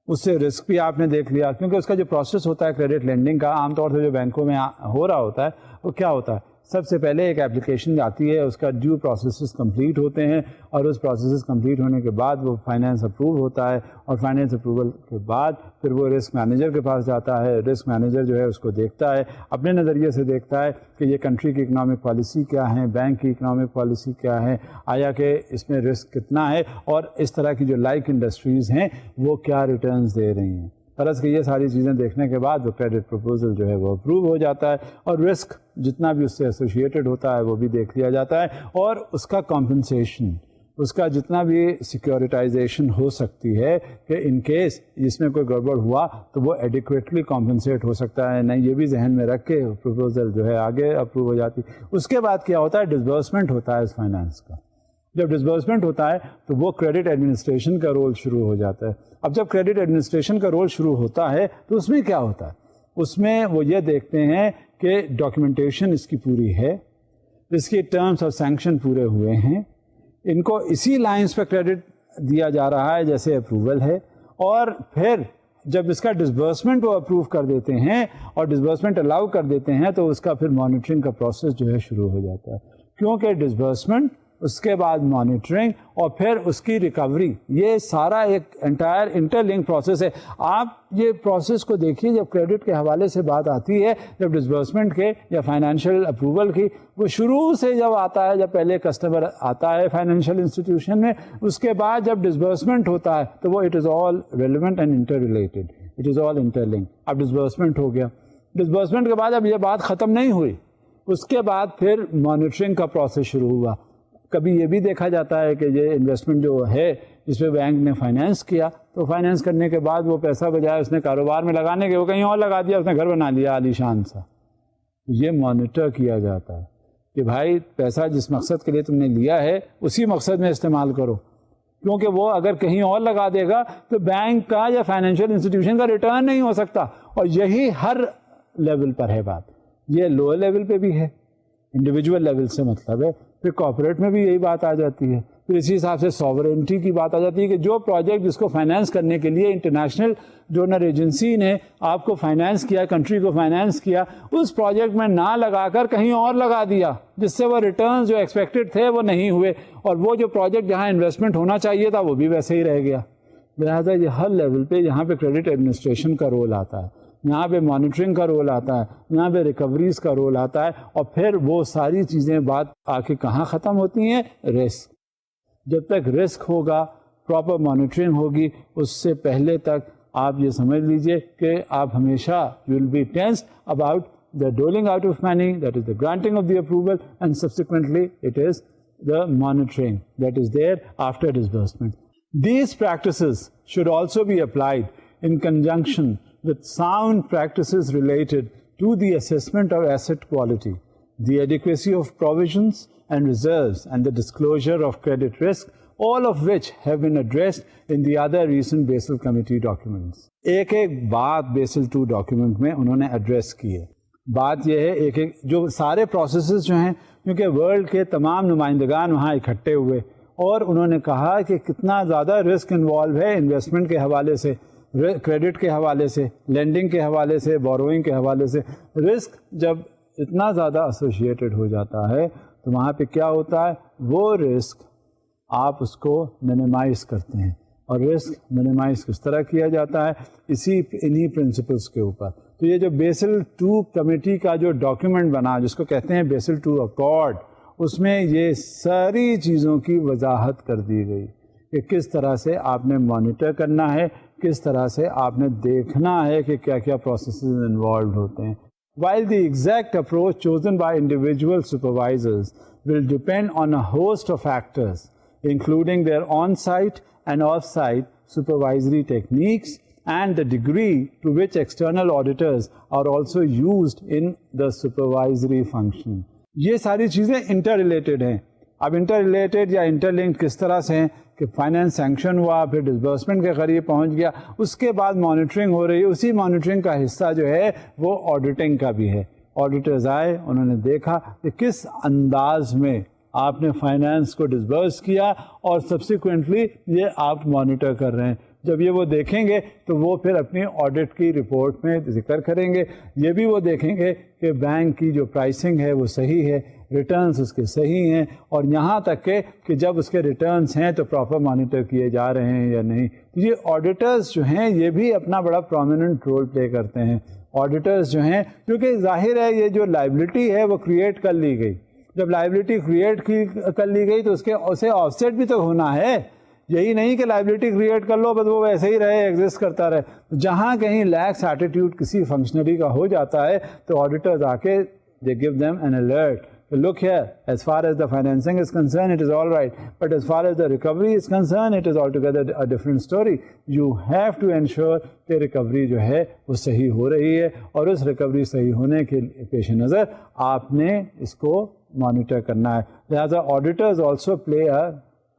اس سے رسک بھی آپ نے دیکھ لیا. کیونکہ اس کا جو پروسیس ہوتا ہے کریڈٹ لینڈنگ کا, عام طور سے جو بینکوں میں ہو رہا ہوتا ہے وہ کیا ہوتا ہے, سب سے پہلے ایک اپلیکیشن آتی ہے, اس کا ڈیو پروسیسز کمپلیٹ ہوتے ہیں, اور اس پروسیسز کمپلیٹ ہونے کے بعد وہ فائنینس اپروو ہوتا ہے, اور فائنینس اپروول کے بعد پھر وہ رسک مینیجر کے پاس جاتا ہے. رسک مینیجر جو ہے اس کو دیکھتا ہے, اپنے نظریے سے دیکھتا ہے کہ یہ کنٹری کی اکنامک پالیسی کیا ہے, بینک کی اکنامک پالیسی کیا ہے, آیا کہ اس میں رسک کتنا ہے, اور اس طرح کی جو لائک انڈسٹریز ہیں وہ کیا ریٹرنز دے رہی ہیں. فرض کہ یہ ساری چیزیں دیکھنے کے بعد وہ کریڈٹ پروپوزل جو ہے وہ اپروو ہو جاتا ہے, اور رسک جتنا بھی اس سے ایسوسیٹڈ ہوتا ہے وہ بھی دیکھ لیا جاتا ہے, اور اس کا کمپنسیشن, اس کا جتنا بھی سیکیورٹائزیشن ہو سکتی ہے کہ ان کیس جس میں کوئی گڑبڑ ہوا تو وہ ایڈیکویٹلی کمپنسیٹ ہو سکتا ہے. نہیں, یہ بھی ذہن میں رکھ کے پروپوزل جو ہے آگے اپروو ہو جاتی. اس کے بعد کیا ہوتا ہے, ڈسبرسمنٹ ہوتا ہے اس فائنانس کا. جب ڈسبرسمنٹ ہوتا ہے تو وہ کریڈٹ ایڈمنسٹریشن کا رول شروع ہو جاتا ہے. اب جب کریڈٹ ایڈمنسٹریشن کا رول شروع ہوتا ہے تو اس میں کیا ہوتا ہے, اس میں وہ یہ دیکھتے ہیں کہ ڈاکیومنٹیشن اس کی پوری ہے, اس کی ٹرمز اور سینکشن پورے ہوئے ہیں, ان کو اسی لائنز پہ کریڈٹ دیا جا رہا ہے جیسے اپروول ہے, اور پھر جب اس کا ڈسبرسمنٹ وہ اپروو کر دیتے ہیں اور ڈسبرسمنٹ الاؤ کر دیتے ہیں تو اس کا پھر مانیٹرنگ کا پروسیس جو ہے شروع ہو جاتا ہے. کیونکہ ڈسبرسمنٹ, اس کے بعد مانیٹرنگ, اور پھر اس کی ریکوری, یہ سارا ایک انٹائر انٹر لنک پروسیس ہے. آپ یہ پروسیس کو دیکھیے, جب کریڈٹ کے حوالے سے بات آتی ہے, جب ڈسبرسمنٹ کے یا فائنینشیل اپروول کی, وہ شروع سے جب آتا ہے, جب پہلے کسٹمر آتا ہے فائنینشیل انسٹیٹیوشن میں, اس کے بعد جب ڈسبرسمنٹ ہوتا ہے تو وہ it is all relevant and interrelated, it is all interlink. اب ڈسبرسمنٹ ہو گیا, ڈسبرسمنٹ کے بعد اب یہ بات ختم نہیں ہوئی, اس کے بعد پھر مانیٹرنگ کا پروسیس شروع ہوا. کبھی یہ بھی دیکھا جاتا ہے کہ یہ انویسٹمنٹ جو ہے جس پہ بینک نے فائنینس کیا, تو فائنینس کرنے کے بعد وہ پیسہ بجائے اس نے کاروبار میں لگانے کے وہ کہیں اور لگا دیا, اس نے گھر بنا لیا عالی شان سا. یہ مانیٹر کیا جاتا ہے کہ بھائی پیسہ جس مقصد کے لیے تم نے لیا ہے اسی مقصد میں استعمال کرو, کیونکہ وہ اگر کہیں اور لگا دے گا تو بینک کا یا فائنینشیل انسٹیٹیوشن کا ریٹرن نہیں ہو سکتا. اور یہی ہر لیول پر ہے بات, یہ لوور لیول پہ بھی ہے, انڈیویجول لیول سے مطلب ہے, پھر کارپوریٹ میں بھی یہی بات آ جاتی ہے. پھر اسی حساب سے سوورینٹی کی بات آ جاتی ہے کہ جو پروجیکٹ جس کو فائنینس کرنے کے لیے انٹرنیشنل ڈونر ایجنسی نے آپ کو فائنینس کیا, کنٹری کو فائنینس کیا, اس پروجیکٹ میں نہ لگا کر کہیں اور لگا دیا, جس سے وہ ریٹرنز جو ایکسپیکٹڈ تھے وہ نہیں ہوئے, اور وہ جو پروجیکٹ جہاں انویسٹمنٹ ہونا چاہیے تھا وہ بھی ویسے ہی رہ گیا. لہٰذا یہ ہر لیول پہ یہاں پہ کریڈٹ ایڈمنسٹریشن کا رول آتا ہے, یہاں پہ مانیٹرنگ کا رول آتا ہے, یہاں پہ ریکوریز کا رول آتا ہے, اور پھر وہ ساری چیزیں بات آ کے کہاں ختم ہوتی ہیں, رسک. جب تک رسک ہوگا, پراپر مانیٹرنگ ہوگی, اس سے پہلے تک آپ یہ سمجھ لیجئے کہ آپ ہمیشہ you will be tense about the doling out of money, that is the granting of the approval, and subsequently it is the monitoring that is there after disbursement. These practices should also be applied in conjunction with sound practices related to the assessment of asset quality, the adequacy of provisions and reserves, and the disclosure of credit risk, all of which have been addressed in the other recent Basel Committee documents. ایک بات Basel II document میں انہوں نے ایڈریس کی ہے. بات یہ ہے ایک جو سارے پروسیسز جو ہیں, کیونکہ ورلڈ کے تمام نمائندگان وہاں اکٹھے ہوئے, اور انہوں نے کہا کہ کتنا زیادہ رسک انوالو ہے انویسٹمنٹ کے حوالے سے, کریڈٹ کے حوالے سے, لینڈنگ کے حوالے سے, بوروئنگ کے حوالے سے. رسک جب اتنا زیادہ ایسوسیٹڈ ہو جاتا ہے تو وہاں پہ کیا ہوتا ہے, وہ رسک آپ اس کو منیمائز کرتے ہیں. اور رسک منیمائز کس طرح کیا جاتا ہے, انہی پرنسپلس کے اوپر. تو یہ جو بیسل II کمیٹی کا جو ڈاکیومنٹ بنا, جس کو کہتے ہیں بیسل II اکارڈ, اس میں یہ ساری چیزوں کی وضاحت کر دی گئی کہ کس طرح سے آپ نے مانیٹر کرنا ہے, کس طرح سے آپ نے دیکھنا ہے کہ کیا کیا پروسیسز انوالوڈ ہوتے ہیں. While the exact approach chosen by individual supervisors will depend on a host of factors, including their on-site and off-site supervisory techniques and the degree to which external auditors are also used in the supervisory function. یہ ساری چیزیں انٹر ریلیٹڈ ہیں. اب انٹر ریلیٹڈ یا انٹر لنک کس طرح سے ہیں کہ فائنینس سینکشن ہوا, پھر ڈسبرسمنٹ کے قریب پہنچ گیا, اس کے بعد مانیٹرنگ ہو رہی ہے, اسی مانیٹرنگ کا حصہ جو ہے وہ آڈیٹنگ کا بھی ہے. آڈیٹرز آئے, انہوں نے دیکھا کہ کس انداز میں آپ نے فائنانس کو ڈسبرس کیا اور سبسیکوینٹلی یہ آپ مانیٹر کر رہے ہیں. جب یہ وہ دیکھیں گے تو وہ پھر اپنی آڈٹ کی رپورٹ میں ذکر کریں گے. یہ بھی وہ دیکھیں گے کہ بینک کی جو پرائسنگ ہے وہ صحیح ہے, ریٹرنز اس کے صحیح ہیں, اور یہاں تک کہ جب اس کے ریٹرنز ہیں تو پراپر مانیٹر کیے جا رہے ہیں یا نہیں. یہ آڈیٹرز جو ہیں یہ بھی اپنا بڑا پرومیننٹ رول پلے کرتے ہیں. آڈیٹرز جو ہیں, کیونکہ ظاہر ہے یہ جو لائبلٹی ہے وہ کریٹ کر لی گئی. جب لائبلٹی کریٹ کر لی گئی تو اسے آف سیٹ بھی تو ہونا ہے. یہی نہیں کہ لائبلٹی کریٹ کر لو بس وہ ویسے ہی رہے, ایگزسٹ کرتا رہے. جہاں کہیں لیکس ایٹیٹیوڈ کسی فنکشنری کا ہو جاتا ہے تو آڈیٹرز آ کے they gave them an alert. Look here, as far as the financing is concerned, it is all right. But as far as the recovery is concerned, it is altogether a different story. You have to ensure کہ recovery جو ہے وہ صحیح ہو رہی ہے, اور اس recovery صحیح ہونے کے پیش نظر آپ نے اس کو monitor کرنا ہے. لہذا auditors also play a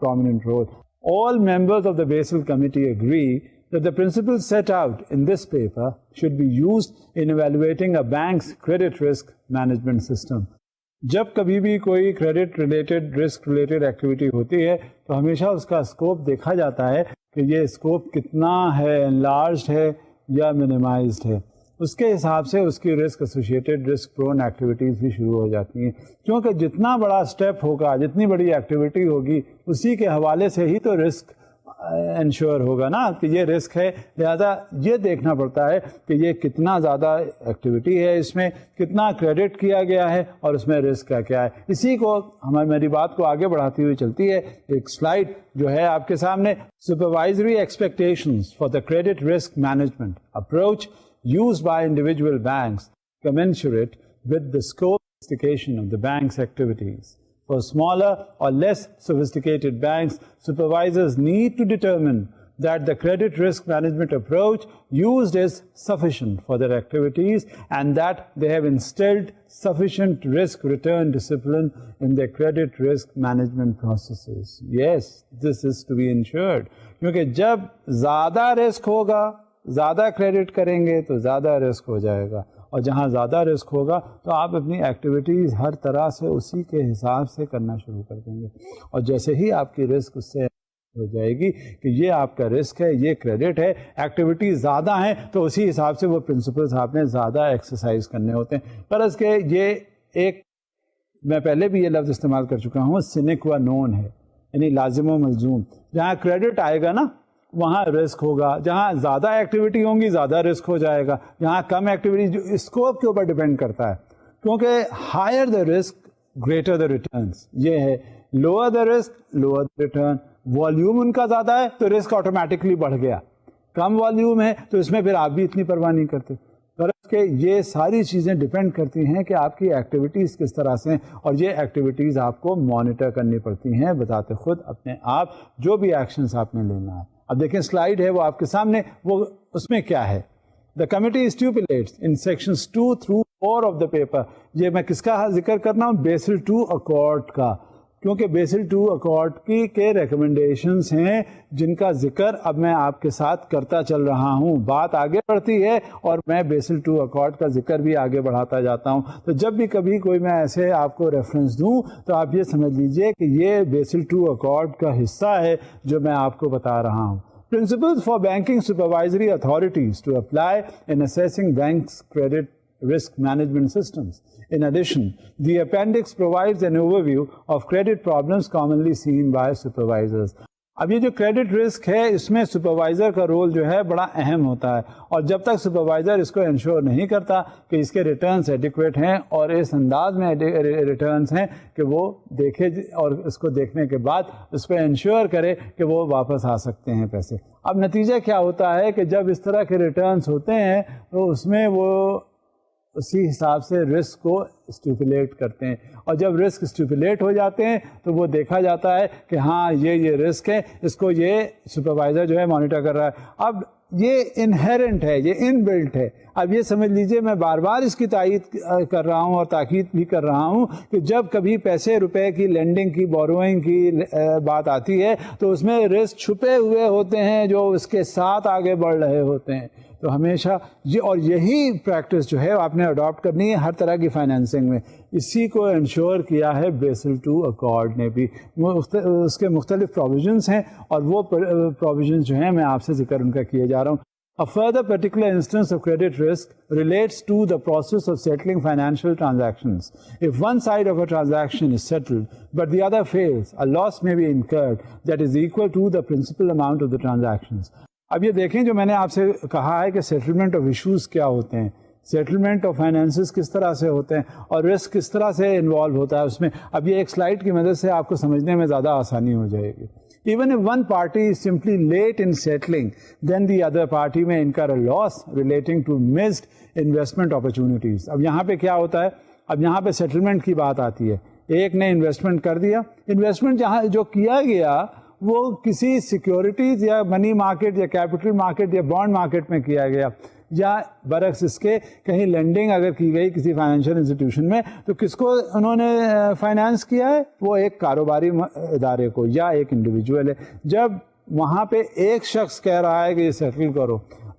prominent role. All members of the Basel Committee agree that the principles set out in this paper should be used in evaluating a bank's credit risk management system. جب کبھی بھی کوئی credit related risk related activity ہوتی ہے تو ہمیشہ اس کا اسکوپ دیکھا جاتا ہے کہ یہ اسکوپ کتنا ہے, انلارجڈ ہے یا منیمائزڈ ہے. اس کے حساب سے اس کی رسک ایسوسیٹڈ رسک پرون ایکٹیویٹیز بھی شروع ہو جاتی ہیں, کیونکہ جتنا بڑا اسٹیپ ہوگا, جتنی بڑی ایکٹیویٹی ہوگی, اسی کے حوالے سے ہی تو رسک انشور ہوگا نا کہ یہ رسک ہے. لہذا یہ دیکھنا پڑتا ہے کہ یہ کتنا زیادہ ایکٹیویٹی ہے, اس میں کتنا کریڈٹ کیا گیا ہے, اور اس میں رسک کا کیا ہے. اسی کو میری بات کو آگے بڑھاتی ہوئی چلتی ہے ایک سلائڈ جو ہے آپ کے سامنے. Supervisory expectations for the credit risk management approach used by individual banks commensurate with the scope and sophistication of the bank's activities. For smaller or less sophisticated banks, supervisors need to determine that the credit risk management approach used is sufficient for their activities and that they have instilled sufficient risk return discipline in their credit risk management processes. Yes, this is to be ensured. کیونکہ جب زیادہ رسک ہوگا, زیادہ کریڈٹ کریں گے تو زیادہ رسک ہو جائے گا, اور جہاں زیادہ رسک ہوگا تو آپ اپنی ایکٹیویٹیز ہر طرح سے اسی کے حساب سے کرنا شروع کر دیں گے. اور جیسے ہی آپ کی رسک اس سے ہو جائے گی کہ یہ آپ کا رسک ہے, یہ کریڈٹ ہے, ایکٹیویٹیز زیادہ ہیں, تو اسی حساب سے وہ پرنسپلس آپ نے زیادہ ایکسرسائز کرنے ہوتے ہیں. فرض کہ یہ ایک, میں پہلے بھی یہ لفظ استعمال کر چکا ہوں, سine qua non ہے, یعنی لازم و ملزوم. جہاں کریڈٹ آئے گا نا وہاں رسک ہوگا, جہاں زیادہ ایکٹیویٹی ہوں گی زیادہ رسک ہو جائے گا, جہاں کم ایکٹیویٹی, جو اسکوپ کے اوپر ڈیپینڈ کرتا ہے, کیونکہ higher the risk greater the returns, یہ ہے. Lower the risk lower the return. Volume ان کا زیادہ ہے تو رسک آٹومیٹکلی بڑھ گیا, کم والیوم ہے تو اس میں پھر آپ بھی اتنی پرواہ نہیں کرتے. فرض کہ یہ ساری چیزیں ڈیپینڈ کرتی ہیں کہ آپ کی ایکٹیویٹیز کس طرح سے ہیں, اور یہ ایکٹیویٹیز آپ کو مانیٹر کرنی پڑتی ہیں بذات خود اپنے آپ, جو بھی ایکشنز آپ نے لینا ہے. اب دیکھیں سلائیڈ ہے وہ آپ کے سامنے, وہ اس میں کیا ہے. The committee stipulates in sections 2 through 4 of the paper. یہ میں کس کا ذکر کرنا ہوں, بیسل 2 اکارڈ کا, کیونکہ بیسل 2 اکارڈ کی کے ریکمنڈیشنز ہیں جن کا ذکر اب میں آپ کے ساتھ کرتا چل رہا ہوں. بات آگے بڑھتی ہے اور میں بیسل 2 اکارڈ کا ذکر بھی آگے بڑھاتا جاتا ہوں. تو جب بھی کبھی کوئی میں ایسے آپ کو ریفرنس دوں تو آپ یہ سمجھ لیجئے کہ یہ بیسل 2 اکارڈ کا حصہ ہے جو میں آپ کو بتا رہا ہوں. Principles for banking supervisory authorities to apply in assessing banks' credit risk management systems. In addition, the appendix provides an overview of credit problems commonly seen by supervisors. اب یہ جو کریڈٹ رسک ہے اس میں سپروائزر کا رول جو ہے بڑا اہم ہوتا ہے, اور جب تک سپروائزر اس کو انشور نہیں کرتا کہ اس کے ریٹرنز ایڈیکویٹ ہیں اور اس انداز میں ریٹرنز ہیں کہ وہ دیکھے اور اس کو دیکھنے کے بعد اس پہ انشور کرے کہ وہ واپس آ سکتے ہیں پیسے. اب نتیجہ کیا ہوتا ہے کہ جب اس طرح کے ریٹرنز ہوتے ہیں تو اس میں وہ اسی حساب سے رسک کو اسٹیپولیٹ کرتے ہیں, اور جب رسک اسٹیپولیٹ ہو جاتے ہیں تو وہ دیکھا جاتا ہے کہ ہاں یہ رسک ہے, اس کو یہ سپروائزر جو ہے مانیٹر کر رہا ہے. اب یہ انہیرنٹ ہے, یہ ان بلٹ ہے. اب یہ سمجھ لیجئے میں بار بار اس کی تائید کر رہا ہوں اور تاکید بھی کر رہا ہوں کہ جب کبھی پیسے روپے کی لینڈنگ کی, بوروئنگ کی بات آتی ہے تو اس میں رسک چھپے ہوئے ہوتے ہیں جو اس کے ساتھ آگے بڑھ رہے ہوتے ہیں. تو ہمیشہ یہی پریکٹس جو ہے آپ نے اڈاپٹ کرنی ہے ہر طرح کی فائنینسنگ میں. اسی کو انشور کیا ہے بیسل II اکارڈ نے بھی. اس کے مختلف پروویژنس ہیں اور وہ پروویژنس جو ہیں میں آپ سے ذکر ان کا کیے جا رہا ہوں. A further particular instance of credit risk relates to the process of settling financial transactions. If one side of a transaction is settled, but the other fails, a loss may be incurred that is equal to the principal amount of the transactions. اب یہ دیکھیں جو میں نے آپ سے کہا ہے کہ سیٹلمنٹ آف ایشوز کیا ہوتے ہیں, سیٹلمنٹ آف فائنینسز کس طرح سے ہوتے ہیں اور رسک کس طرح سے انوالو ہوتا ہے اس میں. اب یہ ایک سلائڈ کی مدد سے آپ کو سمجھنے میں زیادہ آسانی ہو جائے گی. Even if one party is simply late in settling, then the other party may incur a loss relating to missed investment opportunities. اب یہاں پہ کیا ہوتا ہے, اب یہاں پہ سیٹلمنٹ کی بات آتی ہے. ایک نے انویسٹمنٹ کر دیا, انویسٹمنٹ جہاں جو کیا گیا وہ کسی سیکیورٹیز یا منی مارکیٹ یا کیپٹل مارکیٹ یا بانڈ مارکیٹ میں کیا گیا, یا برعکس اس کے کہیں لینڈنگ اگر کی گئی کسی فائنینشیل انسٹیٹیوشن میں تو کس کو انہوں نے فائنانس کیا ہے, وہ ایک کاروباری ادارے کو یا ایک انڈیویجول ہے. جب وہاں پہ ایک شخص کہہ رہا ہے کہ یہ سیٹل کرو,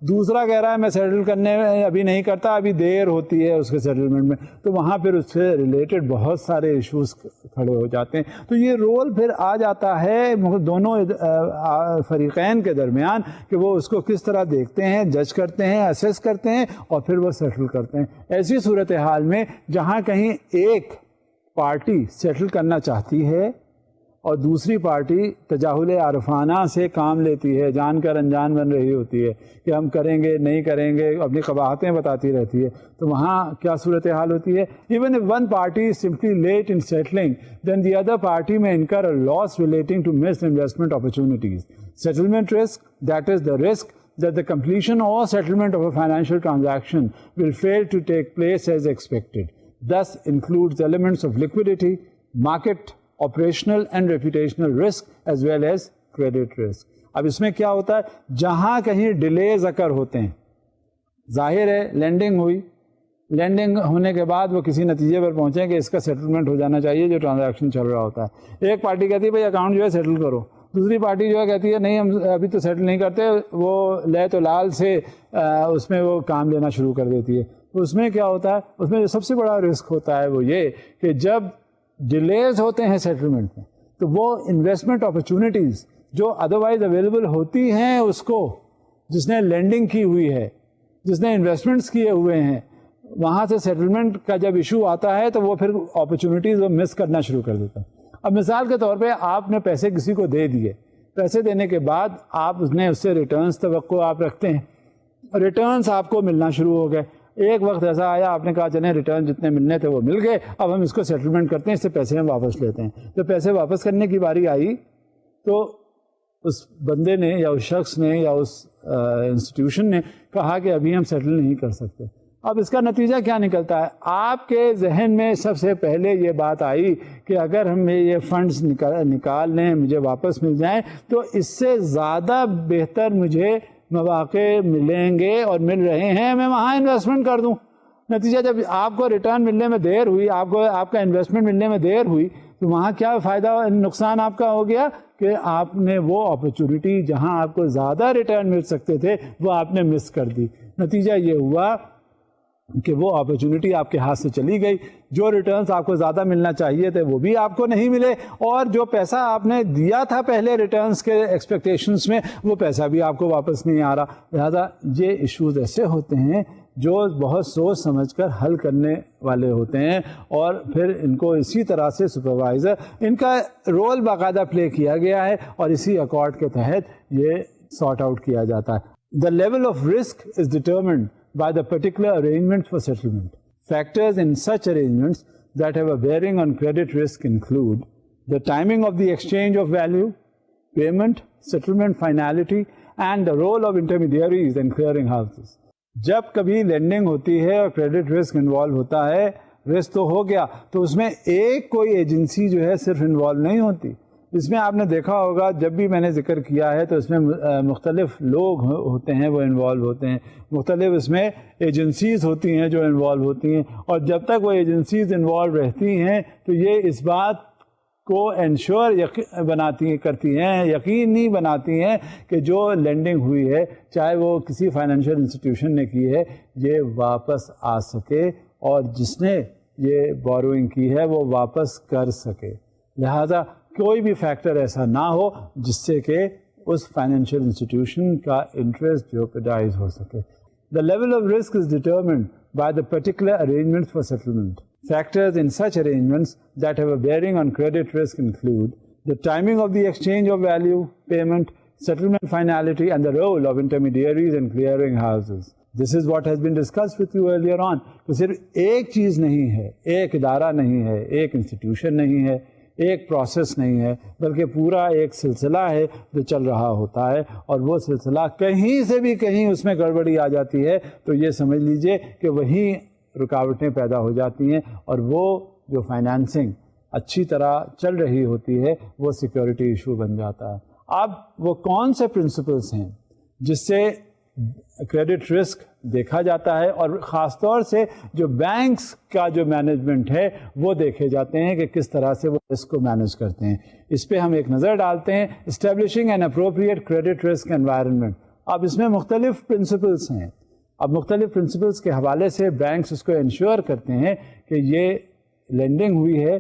دوسرا کہہ رہا ہے میں سیٹل کرنے میں ابھی نہیں کرتا, ابھی دیر ہوتی ہے اس کے سیٹلمنٹ میں, تو وہاں پھر اس سے ریلیٹڈ بہت سارے ایشوز کھڑے ہو جاتے ہیں. تو یہ رول پھر آ جاتا ہے دونوں فریقین کے درمیان کہ وہ اس کو کس طرح دیکھتے ہیں, جج کرتے ہیں, اسیس کرتے ہیں اور پھر وہ سیٹل کرتے ہیں. ایسی صورتحال میں جہاں کہیں ایک پارٹی سیٹل کرنا چاہتی ہے اور دوسری پارٹی تجاہل عارفانہ سے کام لیتی ہے, جان کر انجان بن رہی ہوتی ہے کہ ہم کریں گے نہیں کریں گے, اپنی قباحتیں بتاتی رہتی ہے, تو وہاں کیا صورتحال ہوتی ہے. Even if one party is simply late in settling, then the other party may incur a loss relating to missed investment opportunities. Settlement risk, that is the risk that the completion or settlement of a financial transaction will fail to take place as expected. Thus includes elements of liquidity, market operational and reputational risk as well as credit risk. اب اس میں کیا ہوتا ہے, جہاں کہیں ڈیلیز اکر ہوتے ہیں, ظاہر ہے لینڈنگ ہوئی, لینڈنگ ہونے کے بعد وہ کسی نتیجے پر پہنچے کہ اس کا سیٹلمنٹ ہو جانا چاہیے جو ٹرانزیکشن چل رہا ہوتا ہے. ایک پارٹی کہتی ہے بھائی اکاؤنٹ جو ہے سیٹل کرو, دوسری پارٹی جو ہے کہتی ہے نہیں ہم ابھی تو سیٹل نہیں کرتے, وہ لے تو لال سے اس میں وہ کام لینا شروع کر دیتی ہے. اس میں کیا ہوتا ہے, اس میں جو سب سے بڑا رسک ہوتا ہے وہ یہ کہ جب ڈیلیز ہوتے ہیں سیٹلمنٹ میں تو وہ انویسٹمنٹ اپرچونیٹیز جو ادروائز اویلیبل ہوتی ہیں اس کو, جس نے لینڈنگ کی ہوئی ہے, جس نے انویسٹمنٹس کیے ہوئے ہیں, وہاں سے سیٹلمنٹ کا جب ایشو آتا ہے تو وہ پھر اپرچونیٹیز وہ مس کرنا شروع کر دیتا ہے. اب مثال کے طور پہ آپ نے پیسے کسی کو دے دیے, پیسے دینے کے بعد آپ نے اس سے ریٹرنز توقع آپ رکھتے ہیں, ریٹرنز آپ کو ملنا شروع ہو گئے. ایک وقت ایسا آیا آپ نے کہا چلیں ریٹرن جتنے ملنے تھے وہ مل گئے, اب ہم اس کو سیٹلمنٹ کرتے ہیں, اس سے پیسے ہم واپس لیتے ہیں. جب پیسے واپس کرنے کی باری آئی تو اس بندے نے یا اس شخص نے یا اس انسٹیٹیوشن نے کہا کہ ابھی ہم سیٹل نہیں کر سکتے. اب اس کا نتیجہ کیا نکلتا ہے, آپ کے ذہن میں سب سے پہلے یہ بات آئی کہ اگر ہم یہ فنڈز نکال لیں, مجھے واپس مل جائیں, تو اس سے زیادہ بہتر مجھے مواقع ملیں گے اور مل رہے ہیں, میں وہاں انویسٹمنٹ کر دوں. نتیجہ جب آپ کو ریٹرن ملنے میں دیر ہوئی, آپ کا انویسٹمنٹ ملنے میں دیر ہوئی, تو وہاں کیا فائدہ نقصان آپ کا ہو گیا کہ آپ نے وہ اپرچونٹی جہاں آپ کو زیادہ ریٹرن مل سکتے تھے وہ آپ نے مس کر دی. نتیجہ یہ ہوا کہ وہ اپرچونٹی آپ کے ہاتھ سے چلی گئی, جو ریٹرنز آپ کو زیادہ ملنا چاہیے تھے وہ بھی آپ کو نہیں ملے, اور جو پیسہ آپ نے دیا تھا پہلے ریٹرنز کے ایکسپیکٹیشنز میں وہ پیسہ بھی آپ کو واپس نہیں آ رہا. لہٰذا یہ ایشوز ایسے ہوتے ہیں جو بہت سوچ سمجھ کر حل کرنے والے ہوتے ہیں, اور پھر ان کو اسی طرح سے سپروائزر, ان کا رول باقاعدہ پلے کیا گیا ہے اور اسی اکارڈ کے تحت یہ سارٹ آؤٹ کیا جاتا ہے. The level of risk is determined by the particular arrangements for settlement. Factors in such arrangements that have a bearing on credit risk include the timing of the exchange of value, payment, settlement finality, and the role of intermediaries and clearing houses. جب کبھی لینڈنگ ہوتی ہے اور کریڈٹ رسک انوالو ہوتا ہے, رسک تو ہو گیا, تو اس میں ایک کوئی ایجنسی جو ہے صرف انوالو نہیں ہوتی. اس میں آپ نے دیکھا ہوگا جب بھی میں نے ذکر کیا ہے تو اس میں مختلف لوگ ہوتے ہیں وہ انوالو ہوتے ہیں, مختلف اس میں ایجنسیز ہوتی ہیں جو انوالو ہوتی ہیں, اور جب تک وہ ایجنسیز انوالو رہتی ہیں تو یہ اس بات کو انشور کرتی ہیں، یقینی بناتی ہیں کہ جو لینڈنگ ہوئی ہے چاہے وہ کسی فائنینشیل انسٹیٹیوشن نے کی ہے یہ واپس آ سکے اور جس نے یہ بوروئنگ کی ہے وہ واپس کر سکے. لہذا کوئی بھی فیکٹر ایسا نہ ہو جس سے کہ اس فائنینشیل انسٹیٹیوشن کا انٹرسٹ جیوپرڈائز ہو سکے. The level of risk is determined by the particular arrangements for settlement. Factors in such arrangements that have a bearing on credit risk include the timing of the exchange of value, payment, settlement finality, and the role of intermediaries and clearing houses. This is what has been discussed with you earlier on. تو صرف ایک چیز نہیں ہے، ایک ادارہ نہیں ہے، ایک انسٹیٹیوشن نہیں ہے، ایک پروسیس نہیں ہے، بلکہ پورا ایک سلسلہ ہے جو چل رہا ہوتا ہے، اور وہ سلسلہ کہیں سے بھی کہیں اس میں گڑبڑی آ جاتی ہے تو یہ سمجھ لیجئے کہ وہیں رکاوٹیں پیدا ہو جاتی ہیں، اور وہ جو فائنانسنگ اچھی طرح چل رہی ہوتی ہے وہ سیکیورٹی ایشو بن جاتا ہے. اب وہ کون سے پرنسپلس ہیں جس سے کریڈٹ رسک دیکھا جاتا ہے، اور خاص طور سے جو بینکس کا جو مینجمنٹ ہے وہ دیکھے جاتے ہیں کہ کس طرح سے وہ رسک کو مینج کرتے ہیں. اس پہ ہم ایک نظر ڈالتے ہیں. Establishing an appropriate credit risk environment. اب اس میں مختلف پرنسپلس ہیں. اب مختلف پرنسپلس کے حوالے سے بینکس اس کو انشور کرتے ہیں کہ یہ لینڈنگ ہوئی ہے.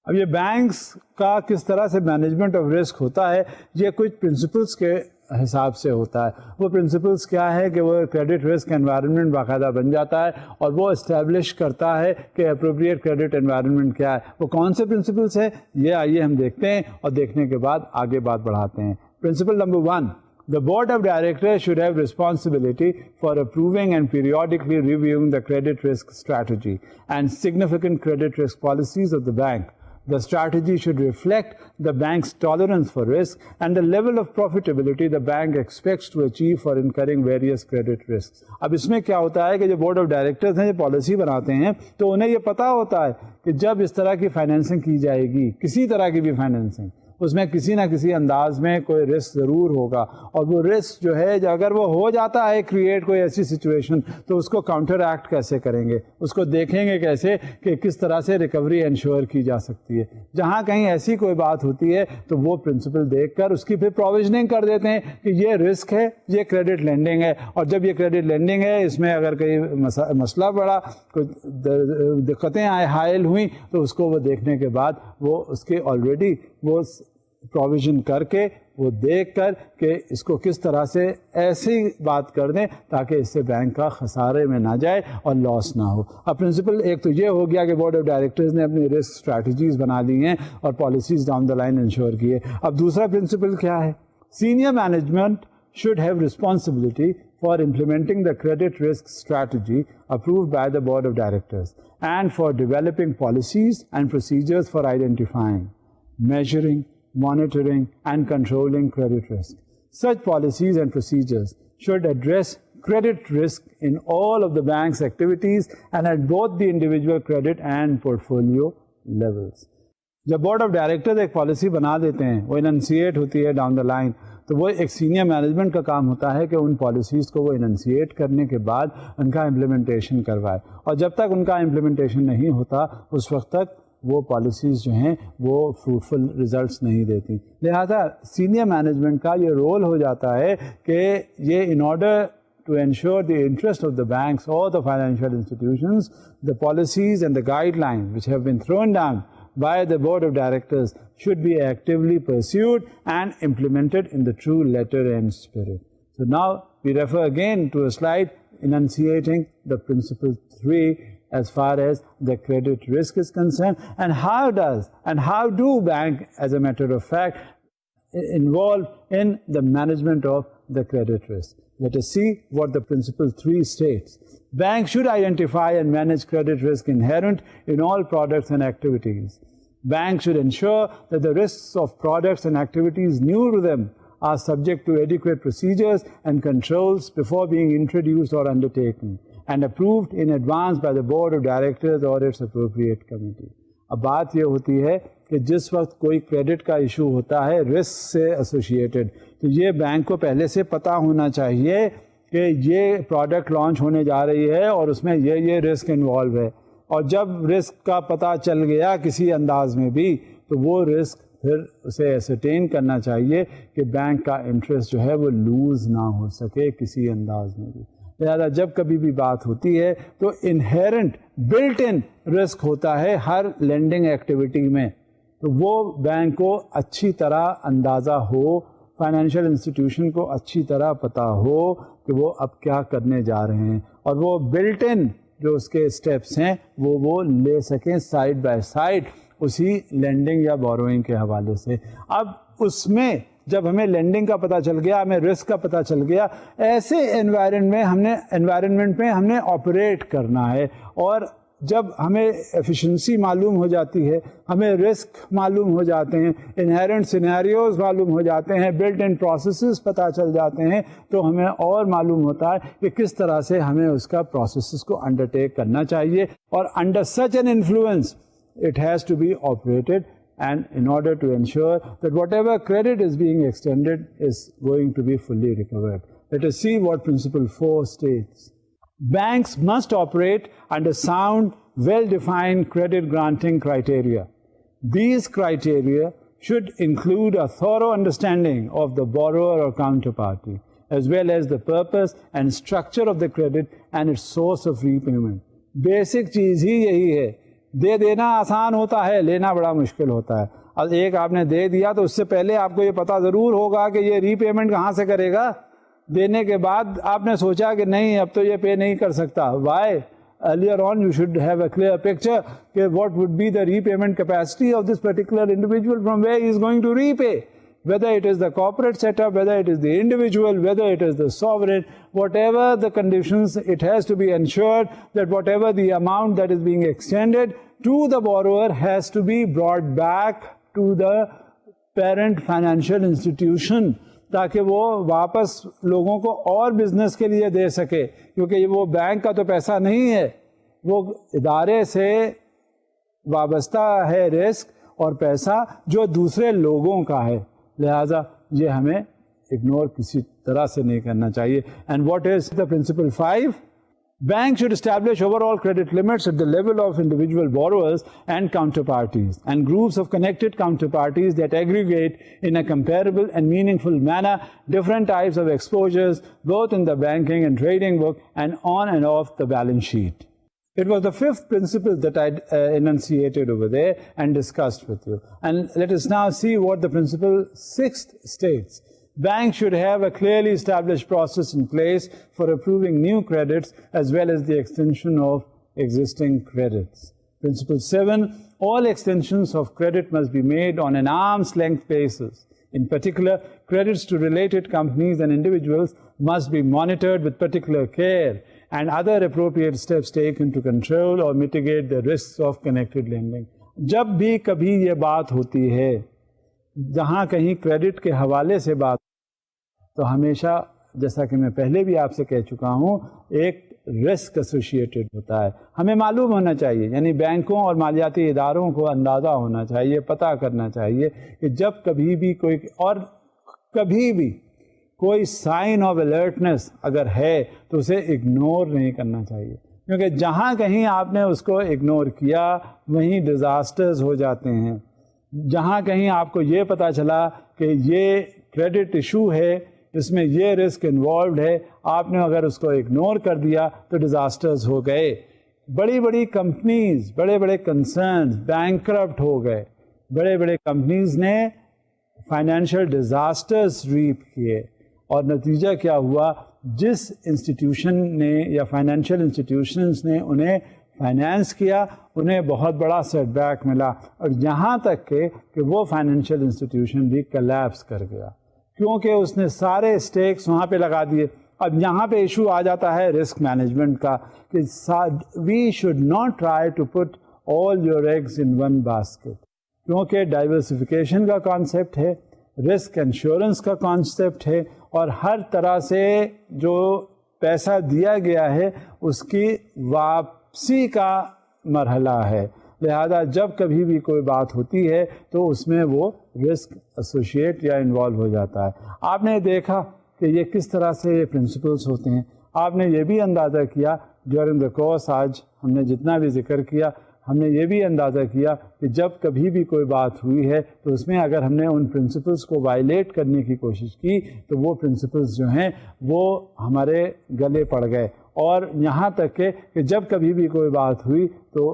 اب یہ بینکس کا کس طرح سے مینجمنٹ آف رسک ہوتا ہے یہ کچھ پرنسپلس کے حساب سے ہوتا ہے. وہ پرنسپلس کیا ہے کہ وہ کریڈٹ رسک انوائرمنٹ باقاعدہ بن جاتا ہے اور وہ اسٹیبلش کرتا ہے کہ اپروپریٹ کریڈٹ انوائرمنٹ کیا ہے. وہ کون سے پرنسپلس ہیں یہ آئیے ہم دیکھتے ہیں اور دیکھنے کے بعد آگے بات بڑھاتے ہیں. Principle number 1, the board of directors should have responsibility for approving and periodically reviewing the credit risk strategy and significant credit risk policies of the bank. The strategy should reflect the bank's tolerance for risk and the level of profitability the bank expects to achieve for incurring various credit risks. اب اس میں کیا ہوتا ہے کہ جو بورڈ آف ڈائریکٹرز ہیں جو پالیسی بناتے ہیں تو انہیں یہ پتا ہوتا ہے کہ جب اس طرح کی فائنینسنگ کی جائے گی، کسی طرح کی بھی فائنینسنگ، اس میں کسی نہ کسی انداز میں کوئی رسک ضرور ہوگا، اور وہ رسک جو ہے اگر وہ ہو جاتا ہے کریٹ کوئی ایسی سچویشن تو اس کو کاؤنٹر ایکٹ کیسے کریں گے، اس کو دیکھیں گے کیسے کہ کس طرح سے ریکوری انشور کی جا سکتی ہے. جہاں کہیں ایسی کوئی بات ہوتی ہے تو وہ پرنسپل دیکھ کر اس کی پھر پروویژننگ کر دیتے ہیں کہ یہ رسک ہے، یہ کریڈٹ لینڈنگ ہے، اور جب یہ کریڈٹ لینڈنگ ہے اس میں اگر کوئی مسئلہ پڑا، کوئی دقتیں حائل ہوئیں تو اس کو وہ دیکھنے کے بعد وہ اس کے آلریڈی وہ پروویژن کر کے وہ دیکھ کر کہ اس کو کس طرح سے ایسی بات کر دیں تاکہ اس سے بینک کا خسارے میں نہ جائے اور لاس نہ ہو. اب پرنسپل ایک تو یہ ہو گیا کہ بورڈ آف ڈائریکٹرز نے اپنی رسک اسٹریٹجیز بنا لی ہیں اور policies down the line ensure کی ہے. اب دوسرا پرنسپل کیا ہے؟ Senior management should have responsibility for implementing the credit risk strategy approved by the board of directors and for developing policies and procedures for identifying, measuring, monitoring and controlling credit risk. Such policies and procedures should address credit risk in all of the bank's activities and at both the individual credit and portfolio levels. جب بورڈ آف ڈائریکٹر ایک پالیسی بنا دیتے ہیں، وہ اننسیٹ ہوتی ہے ڈاؤن دا لائن، تو وہ ایک سینئر مینجمنٹ کا کام ہوتا ہے کہ ان پالیسیز کو وہ اننسیٹ کرنے کے بعد ان کا امپلیمنٹیشن کروائے، اور جب تک ان کا امپلیمنٹیشن نہیں ہوتا اس وقت تک وہ پالیسیز جو ہیں وہ فروٹفل ریزلٹس نہیں دیتی. لہذا سینئر مینجمنٹ کا یہ رول ہو جاتا ہے کہ یہ in order to ensure the interest of the banks or the financial institutions, the policies and the guidelines which have been thrown down by the board of directors should be actively pursued and implemented in the true letter and spirit. So now we refer again to a slide enunciating the principle 3 as far as the credit risk is concerned, and how do bank as a matter of fact involve in the management of the credit risk. Let us see what the principle 3 states. Banks should identify and manage credit risk inherent in all products and activities. Banks should ensure that the risks of products and activities new to them are subject to adequate procedures and controls before being introduced or undertaken, and approved in advance by the board of directors or its appropriate committee. اب بات یہ ہوتی ہے کہ جس وقت کوئی کریڈٹ کا ایشو ہوتا ہے رسک سے ایسوسیٹڈ، تو یہ بینک کو پہلے سے پتہ ہونا چاہیے کہ یہ پروڈکٹ لانچ ہونے جا رہی ہے اور اس میں یہ رسک انوالو ہے. اور جب رسک کا پتہ چل گیا کسی انداز میں بھی تو وہ رسک پھر اسے ایسرٹین کرنا چاہیے کہ بینک کا انٹرسٹ جو ہے وہ لوز نہ ہو سکے کسی انداز میں بھی. لہٰذا جب کبھی بھی بات ہوتی ہے تو انہیرنٹ بلٹ ان رسک ہوتا ہے ہر لینڈنگ ایکٹیویٹی میں, تو وہ بینک کو اچھی طرح اندازہ ہو, فائنینشیل انسٹیٹیوشن کو اچھی طرح پتہ ہو کہ وہ اب کیا کرنے جا رہے ہیں, اور وہ بلٹ ان جو اس کے اسٹیپس ہیں وہ لے سکیں سائڈ بائی سائڈ اسی لینڈنگ یا بوروئنگ کے حوالے سے. اب اس میں جب ہمیں لینڈنگ کا پتہ چل گیا, ہمیں رسک کا پتہ چل گیا, ایسے انوائرمنٹ میں ہم نے آپریٹ کرنا ہے, اور جب ہمیں ایفیشنسی معلوم ہو جاتی ہے, ہمیں رسک معلوم ہو جاتے ہیں, انہیرنٹ سینیریوز معلوم ہو جاتے ہیں, بلٹ ان پروسیسز پتہ چل جاتے ہیں, تو ہمیں اور معلوم ہوتا ہے کہ کس طرح سے ہمیں اس کا پروسیسز کو انڈرٹیک کرنا چاہیے, اور under such an influence it has to be operated, and in order to ensure that whatever credit is being extended is going to be fully recovered. Let us see what Principle 4 states. Banks must operate under sound, well-defined credit granting criteria. These criteria should include a thorough understanding of the borrower or counterparty, as well as the purpose and structure of the credit and its source of repayment. Basic چیز ہی یہی ہے. دے دینا آسان ہوتا ہے, لینا بڑا مشکل ہوتا ہے. اب ایک آپ نے دے دیا تو اس سے پہلے آپ کو یہ پتا ضرور ہوگا کہ یہ ری پیمنٹ کہاں سے کرے گا. دینے کے بعد آپ نے سوچا کہ نہیں اب تو یہ پے نہیں کر سکتا. Y? earlier on you should have a clear picture کہ what would be the repayment capacity of this particular individual from where he is going to repay. Whether it is the corporate setup, whether it is the individual, whether it is the sovereign, whatever the conditions, it has to be ensured that whatever the amount that is being extended to the borrower has to be brought back to the parent financial institution, تاکہ وہ واپس لوگوں کو اور بزنس کے لیے دے سکے, کیونکہ وہ بینک کا تو پیسہ نہیں ہے, وہ ادارے سے وابستہ ہے رسک اور پیسہ جو دوسرے لوگوں کا ہے. لہذا یہ ہمیں اگنور کسی طرح سے نہیں کرنا چاہیے. And what is the principle 5؟ Banks should establish overall credit limits at the level of individual borrowers and counterparties, and groups of connected counterparties that aggregate in a comparable and meaningful manner different types of exposures, both in the banking and trading book and on and off the balance sheet. It was the fifth principle that I enunciated over there and discussed with you. And let us now see what the principle 6 states. Banks should have a clearly established process in place for approving new credits as well as the extension of existing credits. Principle 7, all extensions of credit must be made on an arm's length basis. In particular, credits to related companies and individuals must be monitored with particular care and other appropriate steps taken to control or mitigate the risks of connected lending. جب بھی کبھی یہ بات ہوتی ہے جہاں کہیں کریڈٹ کے حوالے سے بات تو ہمیشہ جیسا کہ میں پہلے بھی آپ سے کہہ چکا ہوں ایک رسک ایسوسیٹڈ ہوتا ہے. ہمیں معلوم ہونا چاہیے, یعنی بینکوں اور مالیاتی اداروں کو اندازہ ہونا چاہیے, پتہ کرنا چاہیے کہ جب کبھی بھی کوئی سائن آف الرٹنس اگر ہے تو اسے اگنور نہیں کرنا چاہیے, کیونکہ جہاں کہیں آپ نے اس کو اگنور کیا وہیں ڈیزاسٹرز ہو جاتے ہیں. جہاں کہیں آپ کو یہ پتہ چلا کہ یہ کریڈٹ ایشو ہے, اس میں یہ رسک انوالوڈ ہے, آپ نے اگر اس کو اگنور کر دیا تو ڈیزاسٹرز ہو گئے. بڑی بڑی کمپنیز, بڑے بڑے کنسرنز بینکرپٹ ہو گئے. بڑے بڑے کمپنیز نے فائنینشیل ڈیزاسٹرز ریپ کیے, اور نتیجہ کیا ہوا, جس انسٹیٹیوشن نے یا فائنینشیل انسٹیٹیوشنز نے انہیں فائنینس کیا انہیں بہت بڑا سیٹ بیک ملا, اور یہاں تک کہ وہ فائنینشیل انسٹیٹیوشن بھی کلیپس کر گیا کیونکہ اس نے سارے اسٹیکس وہاں پہ لگا دیے. اب یہاں پہ ایشو آ جاتا ہے رسک مینجمنٹ کا کہ we should not try to put all your eggs in one basket, کیونکہ ڈائیورسفیکیشن کا کانسیپٹ ہے, رسک انشورنس کا کانسیپٹ ہے, اور ہر طرح سے جو پیسہ دیا گیا ہے اس کی واپسی کا مرحلہ ہے. لہذا جب کبھی بھی کوئی بات ہوتی ہے تو اس میں وہ رسک ایسوسیٹ یا انوالو ہو جاتا ہے. آپ نے دیکھا کہ یہ کس طرح سے یہ پرنسپلس ہوتے ہیں. آپ نے یہ بھی اندازہ کیا ڈیورنگ دا کورس, آج ہم نے جتنا بھی ذکر کیا ہم نے یہ بھی اندازہ کیا کہ جب کبھی بھی کوئی بات ہوئی ہے تو اس میں اگر ہم نے ان پرنسپلس کو وائلیٹ کرنے کی کوشش کی تو وہ پرنسپلس جو ہیں وہ ہمارے گلے پڑ گئے، اور یہاں تک کہ جب کبھی بھی کوئی بات ہوئی تو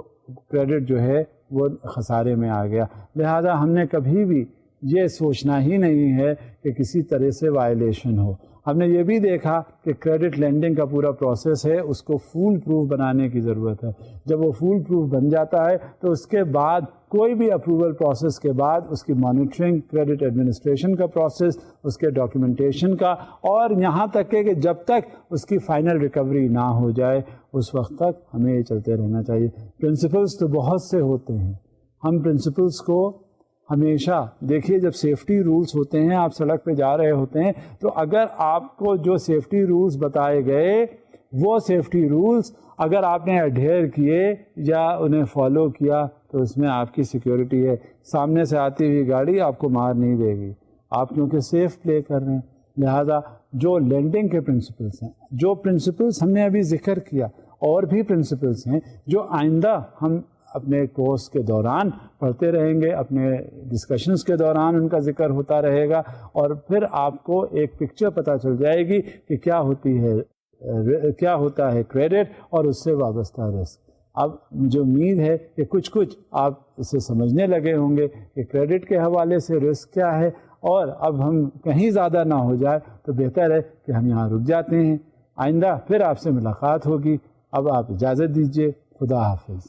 کریڈٹ جو ہے وہ خسارے میں آ گیا۔ لہذا ہم نے کبھی بھی یہ سوچنا ہی نہیں ہے کہ کسی طرح سے وائلیشن ہو۔ ہم نے یہ بھی دیکھا کہ کریڈٹ لینڈنگ کا پورا پروسیس ہے اس کو فول پروف بنانے کی ضرورت ہے۔ جب وہ فول پروف بن جاتا ہے تو اس کے بعد کوئی بھی اپروول پروسیس کے بعد اس کی مانیٹرنگ، کریڈٹ ایڈمنسٹریشن کا پروسیس، اس کے ڈاکیومنٹیشن کا، اور یہاں تک کہ جب تک اس کی فائنل ریکوری نہ ہو جائے اس وقت تک ہمیں یہ چلتے رہنا چاہیے۔ پرنسپلس تو بہت سے ہوتے ہیں، ہم پرنسپلس کو ہمیشہ دیکھیے، جب سیفٹی رولز ہوتے ہیں، آپ سڑک پہ جا رہے ہوتے ہیں تو اگر آپ کو جو سیفٹی رولز بتائے گئے وہ سیفٹی رولز اگر آپ نے ایڈہیئر کیے یا انہیں فالو کیا تو اس میں آپ کی سیکیورٹی ہے۔ سامنے سے آتی ہوئی گاڑی آپ کو مار نہیں دے گی، آپ کیونکہ سیف پلے کر رہے ہیں۔ لہذا جو لینڈنگ کے پرنسپلس ہیں، جو پرنسپلس ہم نے ابھی ذکر کیا، اور بھی پرنسپلس ہیں جو آئندہ ہم اپنے کورس کے دوران پڑھتے رہیں گے، اپنے ڈسکشنز کے دوران ان کا ذکر ہوتا رہے گا، اور پھر آپ کو ایک پکچر پتہ چل جائے گی کہ کیا ہوتا ہے کریڈٹ اور اس سے وابستہ رسک۔ اب مجھے امید ہے کہ کچھ آپ اسے سمجھنے لگے ہوں گے کہ کریڈٹ کے حوالے سے رسک کیا ہے، اور اب ہم کہیں زیادہ نہ ہو جائے تو بہتر ہے کہ ہم یہاں رک جاتے ہیں۔ آئندہ پھر آپ سے ملاقات ہوگی، اب آپ اجازت دیجیے، خدا حافظ۔